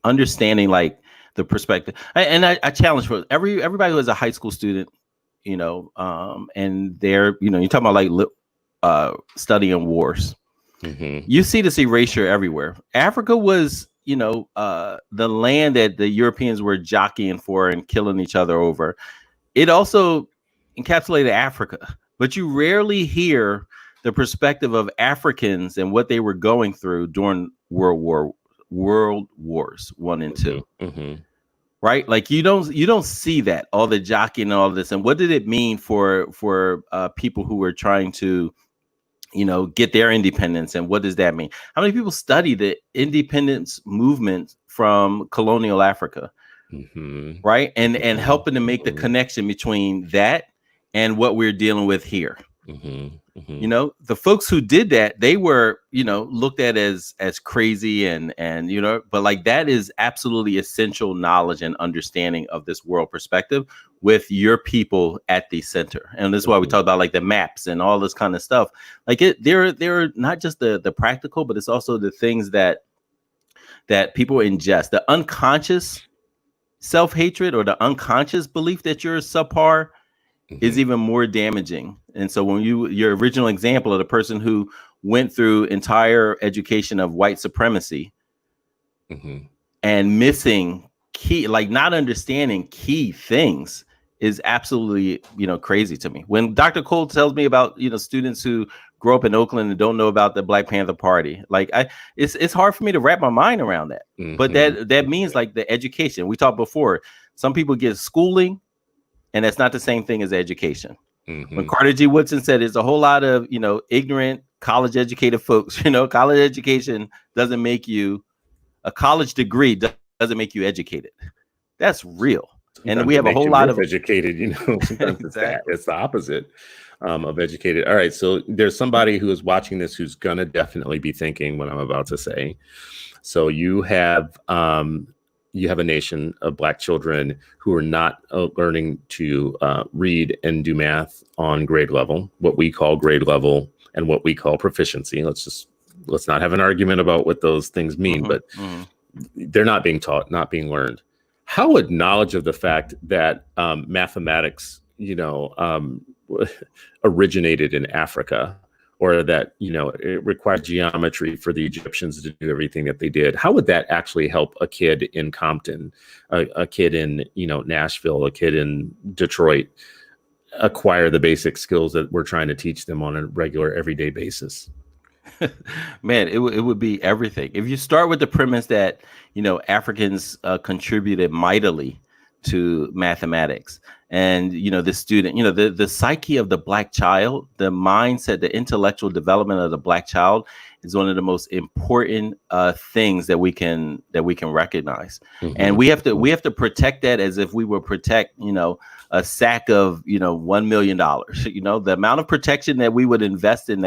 understanding like the perspective. And I challenge for everybody who is a high school student, and they're, you're talking about like studying wars. You see this erasure everywhere. Africa was, the land that the Europeans were jockeying for and killing each other over. It also encapsulated Africa, but you rarely hear the perspective of Africans and what they were going through during World Wars 1 and 2. Right? Like you don't see that, all the jockeying and all this. And what did it mean for people who were trying to, get their independence? And what does that mean? How many people study the independence movement from colonial Africa? Right? And helping to make the connection between that and what we're dealing with here. The folks who did that, they were, looked at as crazy and but like that is absolutely essential knowledge and understanding of this world perspective with your people at the center. And this is why we talk about like the maps and all this kind of stuff. Like they're not just the practical, but it's also the things that people ingest. The unconscious self-hatred or the unconscious belief that you're subpar is even more damaging. And so when your original example of the person who went through entire education of white supremacy and missing key, like not understanding key things is absolutely, crazy to me. When Dr. Cole tells me about, students who grow up in Oakland and don't know about the Black Panther Party, like it's hard for me to wrap my mind around that. But that means like the education we talked before, some people get schooling, and that's not the same thing as education. When Carter G. Woodson said there's a whole lot of, ignorant college educated folks, college education doesn't make you, a college degree doesn't make you educated. That's real. Sometimes and we have a whole lot of educated, sometimes exactly. It's the opposite of educated. All right. So there's somebody who is watching this who's going to definitely be thinking what I'm about to say. So you have a nation of Black children who are not learning to read and do math on grade level, what we call grade level and what we call proficiency. Let's not have an argument about what those things mean, but they're not being taught, not being learned. How would knowledge of the fact that mathematics, originated in Africa, or that, it required geometry for the Egyptians to do everything that they did, how would that actually help a kid in Compton, a kid in, Nashville, a kid in Detroit acquire the basic skills that we're trying to teach them on a regular, everyday basis? Man, it would be everything. If you start with the premise that, Africans contributed mightily to mathematics, and the student, the psyche of the Black child, the mindset, the intellectual development of the Black child is one of the most important things that we can recognize. And we have to protect that as if we would protect a sack of $1 million. The amount of protection that we would invest in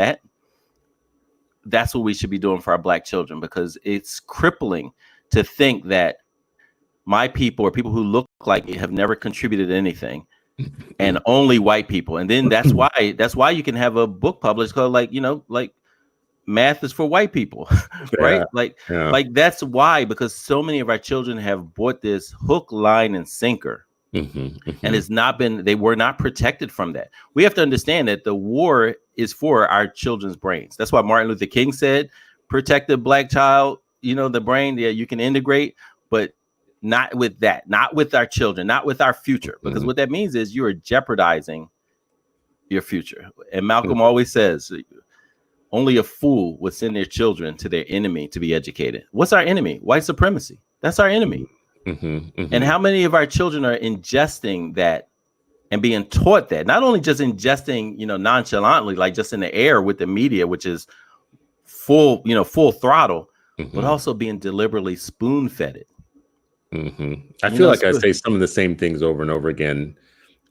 that's what we should be doing for our Black children, because it's crippling to think that my people or people who look like me have never contributed anything, and only white people. And then that's why you can have a book published called like math is for white people, right? Like that's why, because so many of our children have bought this hook, line, and sinker And it's not been, they were not protected from that. We have to understand that the war is for our children's brains. That's why Martin Luther King said, protect the Black child, the brain. Yeah, you can integrate, but not with that, not with our children, not with our future. Because what that means is you are jeopardizing your future. And Malcolm always says, only a fool would send their children to their enemy to be educated. What's our enemy? White supremacy. That's our enemy. And how many of our children are ingesting that and being taught that? Not only just ingesting, nonchalantly, like just in the air with the media, which is full throttle, but also being deliberately spoon-fed it. I feel like I say some of the same things over and over again.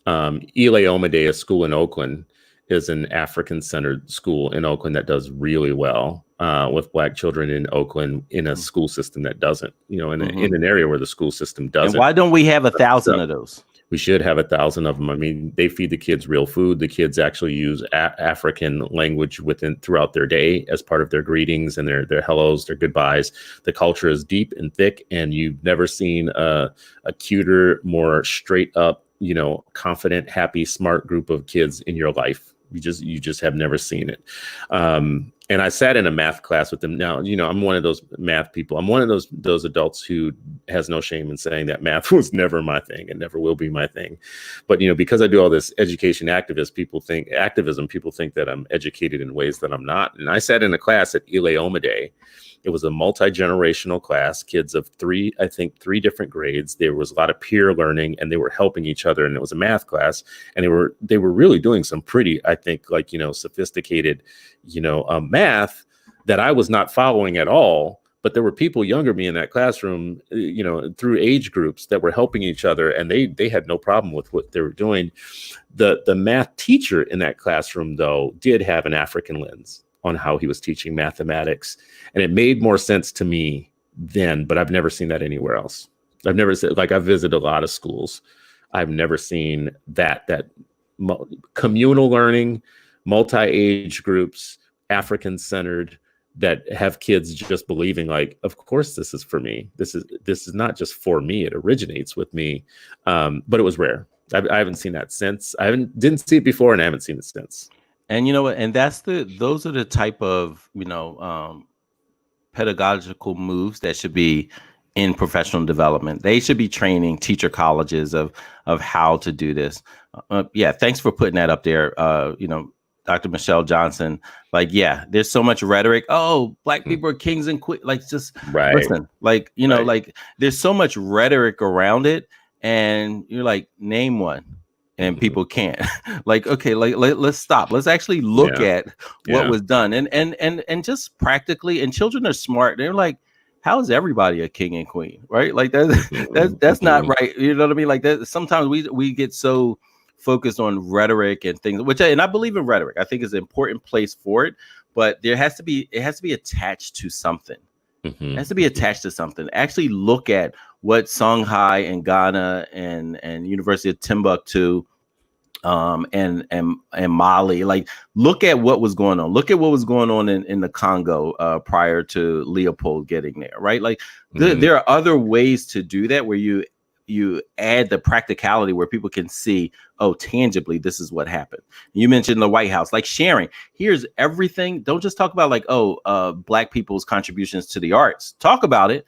Ile Omide, a school in Oakland, is an African-centered school in Oakland that does really well with Black children in Oakland in a school system that doesn't, in an area where the school system doesn't. And why don't we have 1,000 of those? We should have 1,000 of them. I mean, they feed the kids real food. The kids actually use African language throughout their day as part of their greetings and their hellos, their goodbyes. The culture is deep and thick, and you've never seen a cuter, more straight up, confident, happy, smart group of kids in your life. You just have never seen it. And I sat in a math class with them. Now, I'm one of those math people. I'm one of those adults who has no shame in saying that math was never my thing and never will be my thing. But, because I do all this education activism, people think that I'm educated in ways that I'm not. And I sat in a class at Ile Omide. It was a multi-generational class, kids of three different grades. There was a lot of peer learning, and they were helping each other. And it was a math class, and they were really doing some pretty, I think, sophisticated, math that I was not following at all. But there were people younger than me in that classroom, through age groups that were helping each other, and they had no problem with what they were doing. The math teacher in that classroom, though, did have an African lens on how he was teaching mathematics. And it made more sense to me then, but I've never seen that anywhere else. I've never said, I've visited a lot of schools. I've never seen that communal learning, multi-age groups, African-centered, that have kids just believing of course this is for me. This is not just for me. It originates with me. But it was rare. I haven't seen that since. Didn't see it before, and I haven't seen it since. And you know what? And those are the type of, pedagogical moves that should be in professional development. They should be training teacher colleges of how to do this. Thanks for putting that up there. Dr. Michelle Johnson, there's so much rhetoric. Oh, Black people are kings and queens. Listen, there's so much rhetoric around it. And you're name one. And people can't. Let's stop. Let's actually look at what was done. And just practically, and children are smart. They're how is everybody a king and queen? Right? That's not right. You know what I mean? That sometimes we get so focused on rhetoric and things, and I believe in rhetoric. I think it's an important place for it, but it has to be attached to something. It has to be attached to something. Actually look at what Songhai and Ghana and University of Timbuktu and Mali, look at what was going on. Look at what was going on in the Congo prior to Leopold getting there, right? There are other ways to do that where you add the practicality where people can see, tangibly, this is what happened. You mentioned the White House, sharing. Here's everything. Don't just talk about Black people's contributions to the arts. Talk about it.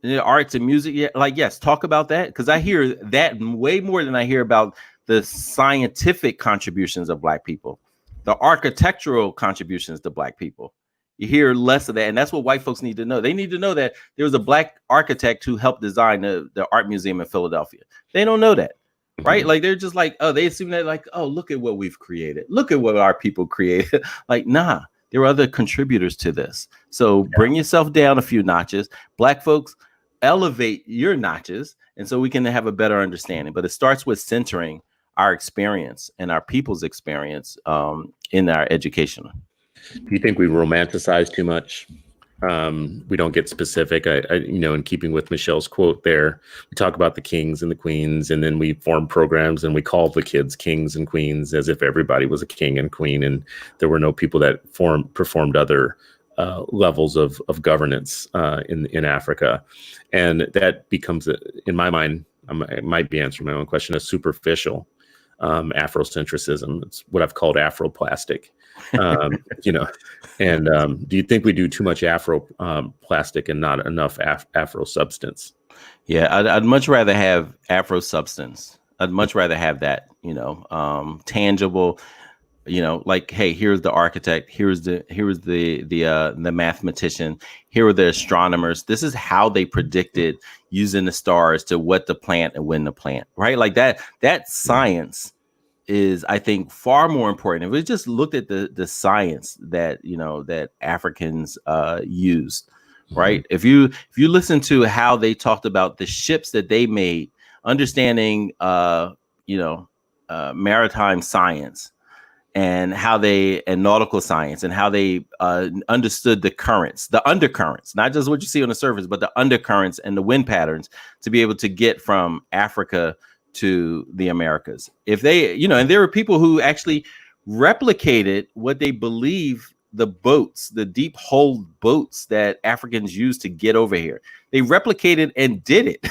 The arts and music. Yes, talk about that. Because I hear that way more than I hear about the scientific contributions of Black people, the architectural contributions to Black people. You hear less of that. And that's what white folks need to know. They need to know that there was a Black architect who helped design the art museum in Philadelphia. They don't know that, right? They're just they assume that look at what we've created. Look at what our people created. Nah, there are other contributors to this. So bring yourself down a few notches. Black folks, elevate your notches. And so we can have a better understanding. But it starts with centering our experience and our people's experience in our education. Do you think we romanticize too much? We don't get specific. In keeping with Michelle's quote there, we talk about the kings and the queens, and then we form programs and we call the kids kings and queens as if everybody was a king and queen, and there were no people that performed other levels of governance in Africa. And that becomes, in my mind, it might be answering my own question, a superficial Afrocentrism. It's what I've called Afroplastic. And do you think we do too much Afro-plastic and not enough Afro substance? Yeah, I'd much rather have Afro substance. I'd much rather have that, tangible, like, hey, here's the architect, here's the mathematician, here are the astronomers. This is how they predicted using the stars to what to plant and when to plant, right? Like that science is, I think, far more important. If we just looked at the science that that Africans used, right? If you listen to how they talked about the ships that they made, understanding maritime science and nautical science and how they understood the currents, the undercurrents, not just what you see on the surface, but the undercurrents and the wind patterns to be able to get from Africa to the Americas. If they, and there were people who actually replicated what they believe the boats, the deep hull boats that Africans used to get over here. They replicated and did it,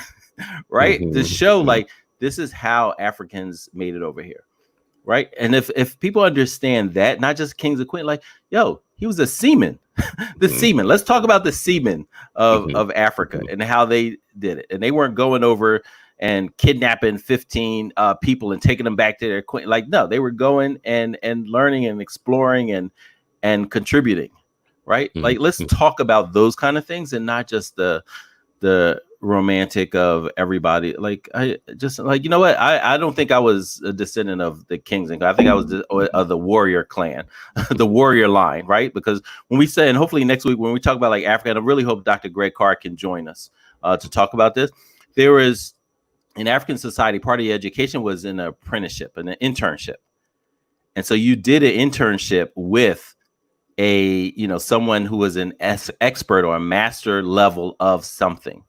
right? To show like, this is how Africans made it over here, right? And if people understand that, not just kings and queens, like, yo, he was a seaman, seaman. Let's talk about the seamen of Africa and how they did it. And they weren't going over and kidnapping 15 people and taking them back to their queen. Like, no, they were going and learning and exploring and contributing, right? Like, let's talk about those kind of things and not just the romantic of everybody. Like, I just like, you know what? I don't think I was a descendant of the kings. And I think I was of the warrior clan, the warrior line, right? Because when we say, and hopefully next week when we talk about like Africa, and I really hope Dr. Greg Carr can join us to talk about this. There is, in African society, part of the education was an apprenticeship and an internship. And so you did an internship with someone who was an expert or a master level of something,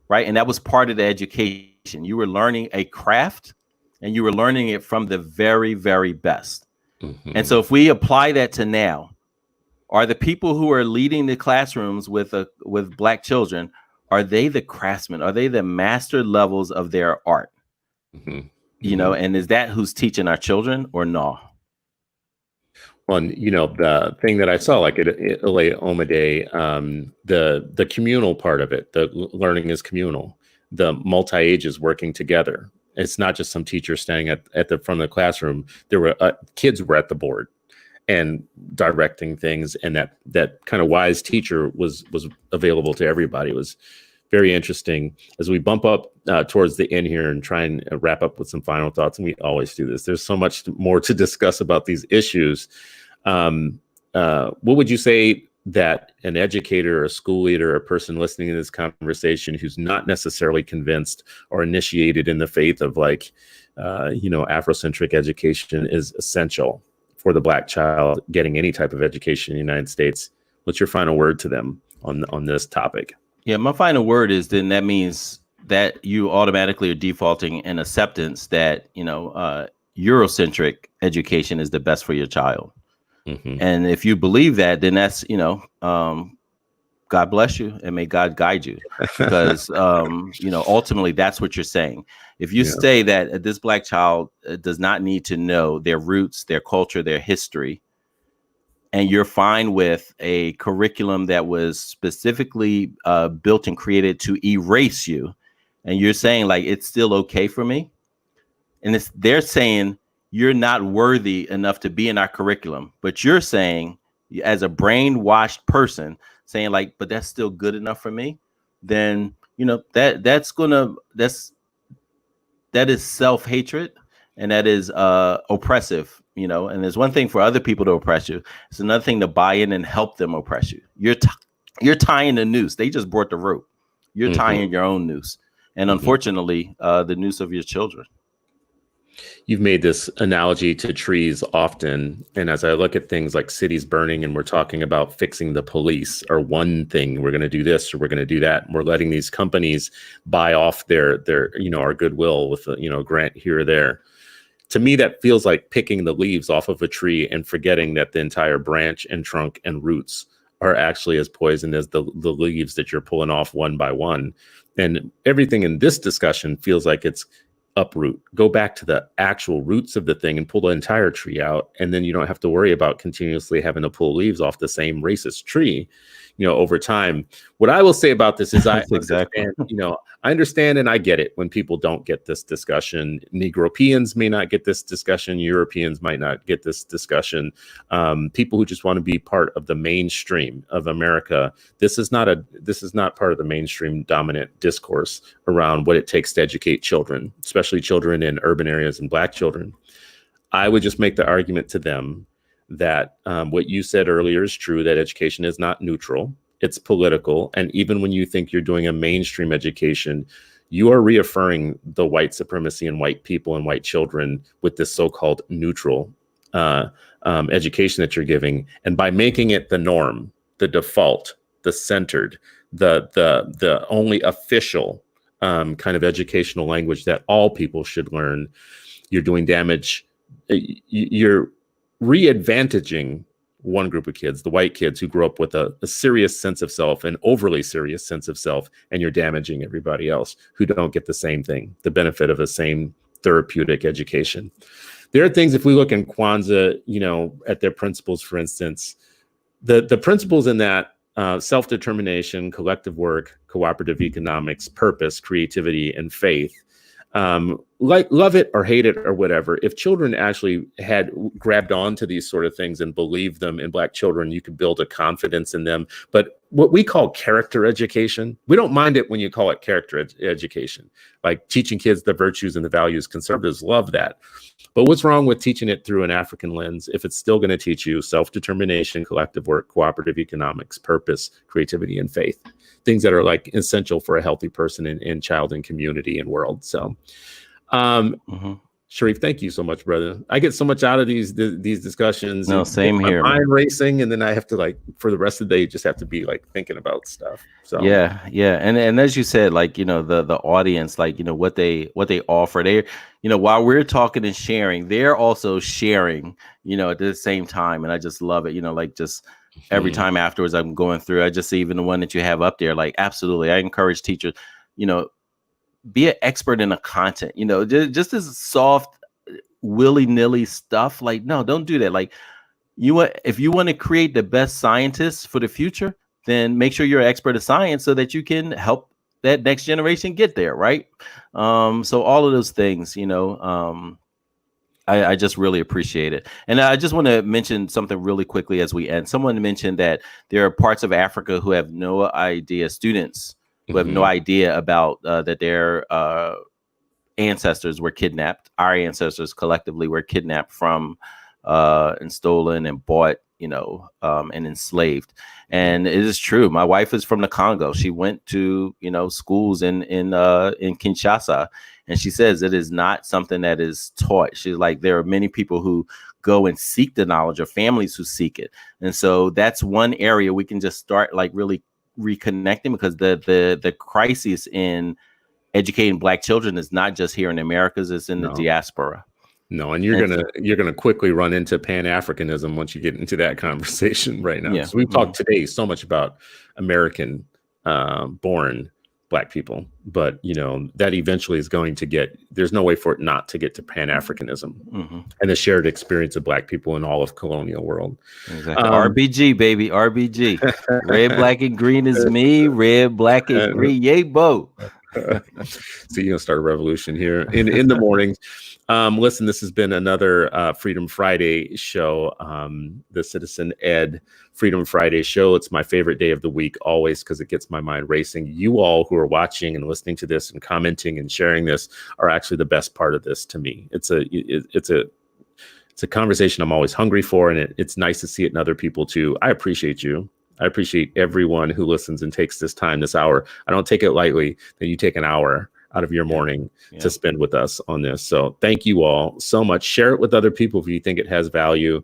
right? And that was part of the education. You were learning a craft and you were learning it from the very, very best. And so if we apply that to now, are the people who are leading the classrooms with Black children, are they the craftsmen? Are they the master levels of their art? And is that who's teaching our children or no? Well, the thing that I saw, like at LA Oma Day, the communal part of it, the learning is communal, the multi-ages working together. It's not just some teacher standing at the front of the classroom. There were kids were at the board and directing things, and that kind of wise teacher was available to everybody. It was very interesting. As we bump up towards the end here and try and wrap up with some final thoughts, and we always do this, there's so much more to discuss about these issues. What would you say that an educator or a school leader or a person listening to this conversation who's not necessarily convinced or initiated in the faith of like, Afrocentric education is essential for the Black child getting any type of education in the United States? What's your final word to them on this topic? Yeah, my final word is then that means that you automatically are defaulting in acceptance that, Eurocentric education is the best for your child. And if you believe that, then that's, God bless you and may God guide you, because, ultimately that's what you're saying. If you say that this Black child does not need to know their roots, their culture, their history, and you're fine with a curriculum that was specifically built and created to erase you, and you're saying like, it's still okay for me. And they're saying you're not worthy enough to be in our curriculum, but you're saying as a brainwashed person saying like, but that's still good enough for me. Then, that is self-hatred, and that is oppressive, and there's one thing for other people to oppress you. It's another thing to buy in and help them oppress you. You're tying the noose. They just brought the rope. You're tying your own noose. And unfortunately, the noose of your children. You've made this analogy to trees often. And as I look at things like cities burning and we're talking about fixing the police or one thing, we're going to do this or we're going to do that. And we're letting these companies buy off their our goodwill with a grant here or there. To me, that feels like picking the leaves off of a tree and forgetting that the entire branch and trunk and roots are actually as poison as the leaves that you're pulling off one by one. And everything in this discussion feels like it's uproot. Go back to the actual roots of the thing and pull the entire tree out. And then you don't have to worry about continuously having to pull leaves off the same racist tree, over time. What I will say about this is I understand and I get it when people don't get this discussion. Negropeans may not get this discussion. Europeans might not get this discussion. People who just want to be part of the mainstream of America. This is not part of the mainstream dominant discourse around what it takes to educate children, especially children in urban areas and Black children. I would just make the argument to them that what you said earlier is true, that education is not neutral, it's political. And even when you think you're doing a mainstream education, you are reaffirming the white supremacy and white people and white children with this so-called neutral education that you're giving. And by making it the norm, the default, the centered, the only official kind of educational language that all people should learn, you're doing damage. You're re-advantaging one group of kids, the white kids who grew up with a serious sense of self, an overly serious sense of self, and you're damaging everybody else who don't get the same thing, the benefit of the same therapeutic education. There are things, if we look in Kwanzaa, at their principles, for instance, the principles in that self-determination, collective work, cooperative economics, purpose, creativity, and faith, like love it or hate it or whatever, if children actually had grabbed onto these sort of things and believed them in Black children, you could build a confidence in them. But what we call character education, we don't mind it when you call it character education, like teaching kids the virtues and the values. Conservatives love that. But what's wrong with teaching it through an African lens if it's still going to teach you self-determination, collective work, cooperative economics, purpose, creativity, and faith? Things that are like essential for a healthy person in child and community and world. So, Sharif, thank you so much, brother. I get so much out of these discussions. No, same here. My mind racing, and then I have to for the rest of the day just have to be thinking about stuff. So yeah, and as you said, the audience, what they offer, they while we're talking and sharing, they're also sharing, at the same time, and I just love it. Just every time afterwards, I'm going through. I just see even the one that you have up there. Absolutely, I encourage teachers, be an expert in the content. Just as soft, willy-nilly stuff. No, don't do that. If you want to create the best scientists for the future, then make sure you're an expert of science so that you can help that next generation get there, right? So all of those things, I just really appreciate it. And I just want to mention something really quickly as we end. Someone mentioned that there are parts of Africa who have no idea, students who have no idea about that their ancestors were kidnapped. Our ancestors collectively were kidnapped from and stolen and bought, and enslaved. And it is true. My wife is from the Congo. She went to, schools in Kinshasa, and she says it is not something that is taught. She's like, there are many people who go and seek the knowledge, or families who seek it. And so that's one area we can just start really reconnecting, because the crisis in educating Black children is not just here in the Americas, it's in the diaspora. No, and you're gonna quickly run into Pan-Africanism once you get into that conversation right now. So we've talked today so much about American born Black people, but that eventually is going to get. There's no way for it not to get to Pan-Africanism and the shared experience of Black people in all of colonial world. Exactly. RBG, baby, RBG. Red, black, and green is me. Red, black, and green, yay, bo. So you're gonna start a revolution here in the mornings. Listen, this has been another Freedom Friday show, the Citizen Ed Freedom Friday show. It's my favorite day of the week always, because it gets my mind racing. You all who are watching and listening to this and commenting and sharing this are actually the best part of this to me. It's a conversation I'm always hungry for, and it's nice to see it in other people too. I appreciate you. I appreciate everyone who listens and takes this time, this hour. I don't take it lightly that you take an hour out of your morning to spend with us on this. So thank you all so much. Share it with other people if you think it has value,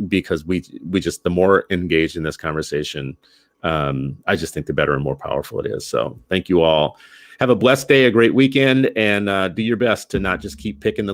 because we just, the more engaged in this conversation, I just think the better and more powerful it is. So thank you all. Have a blessed day, a great weekend, and do your best to not just keep picking the lead.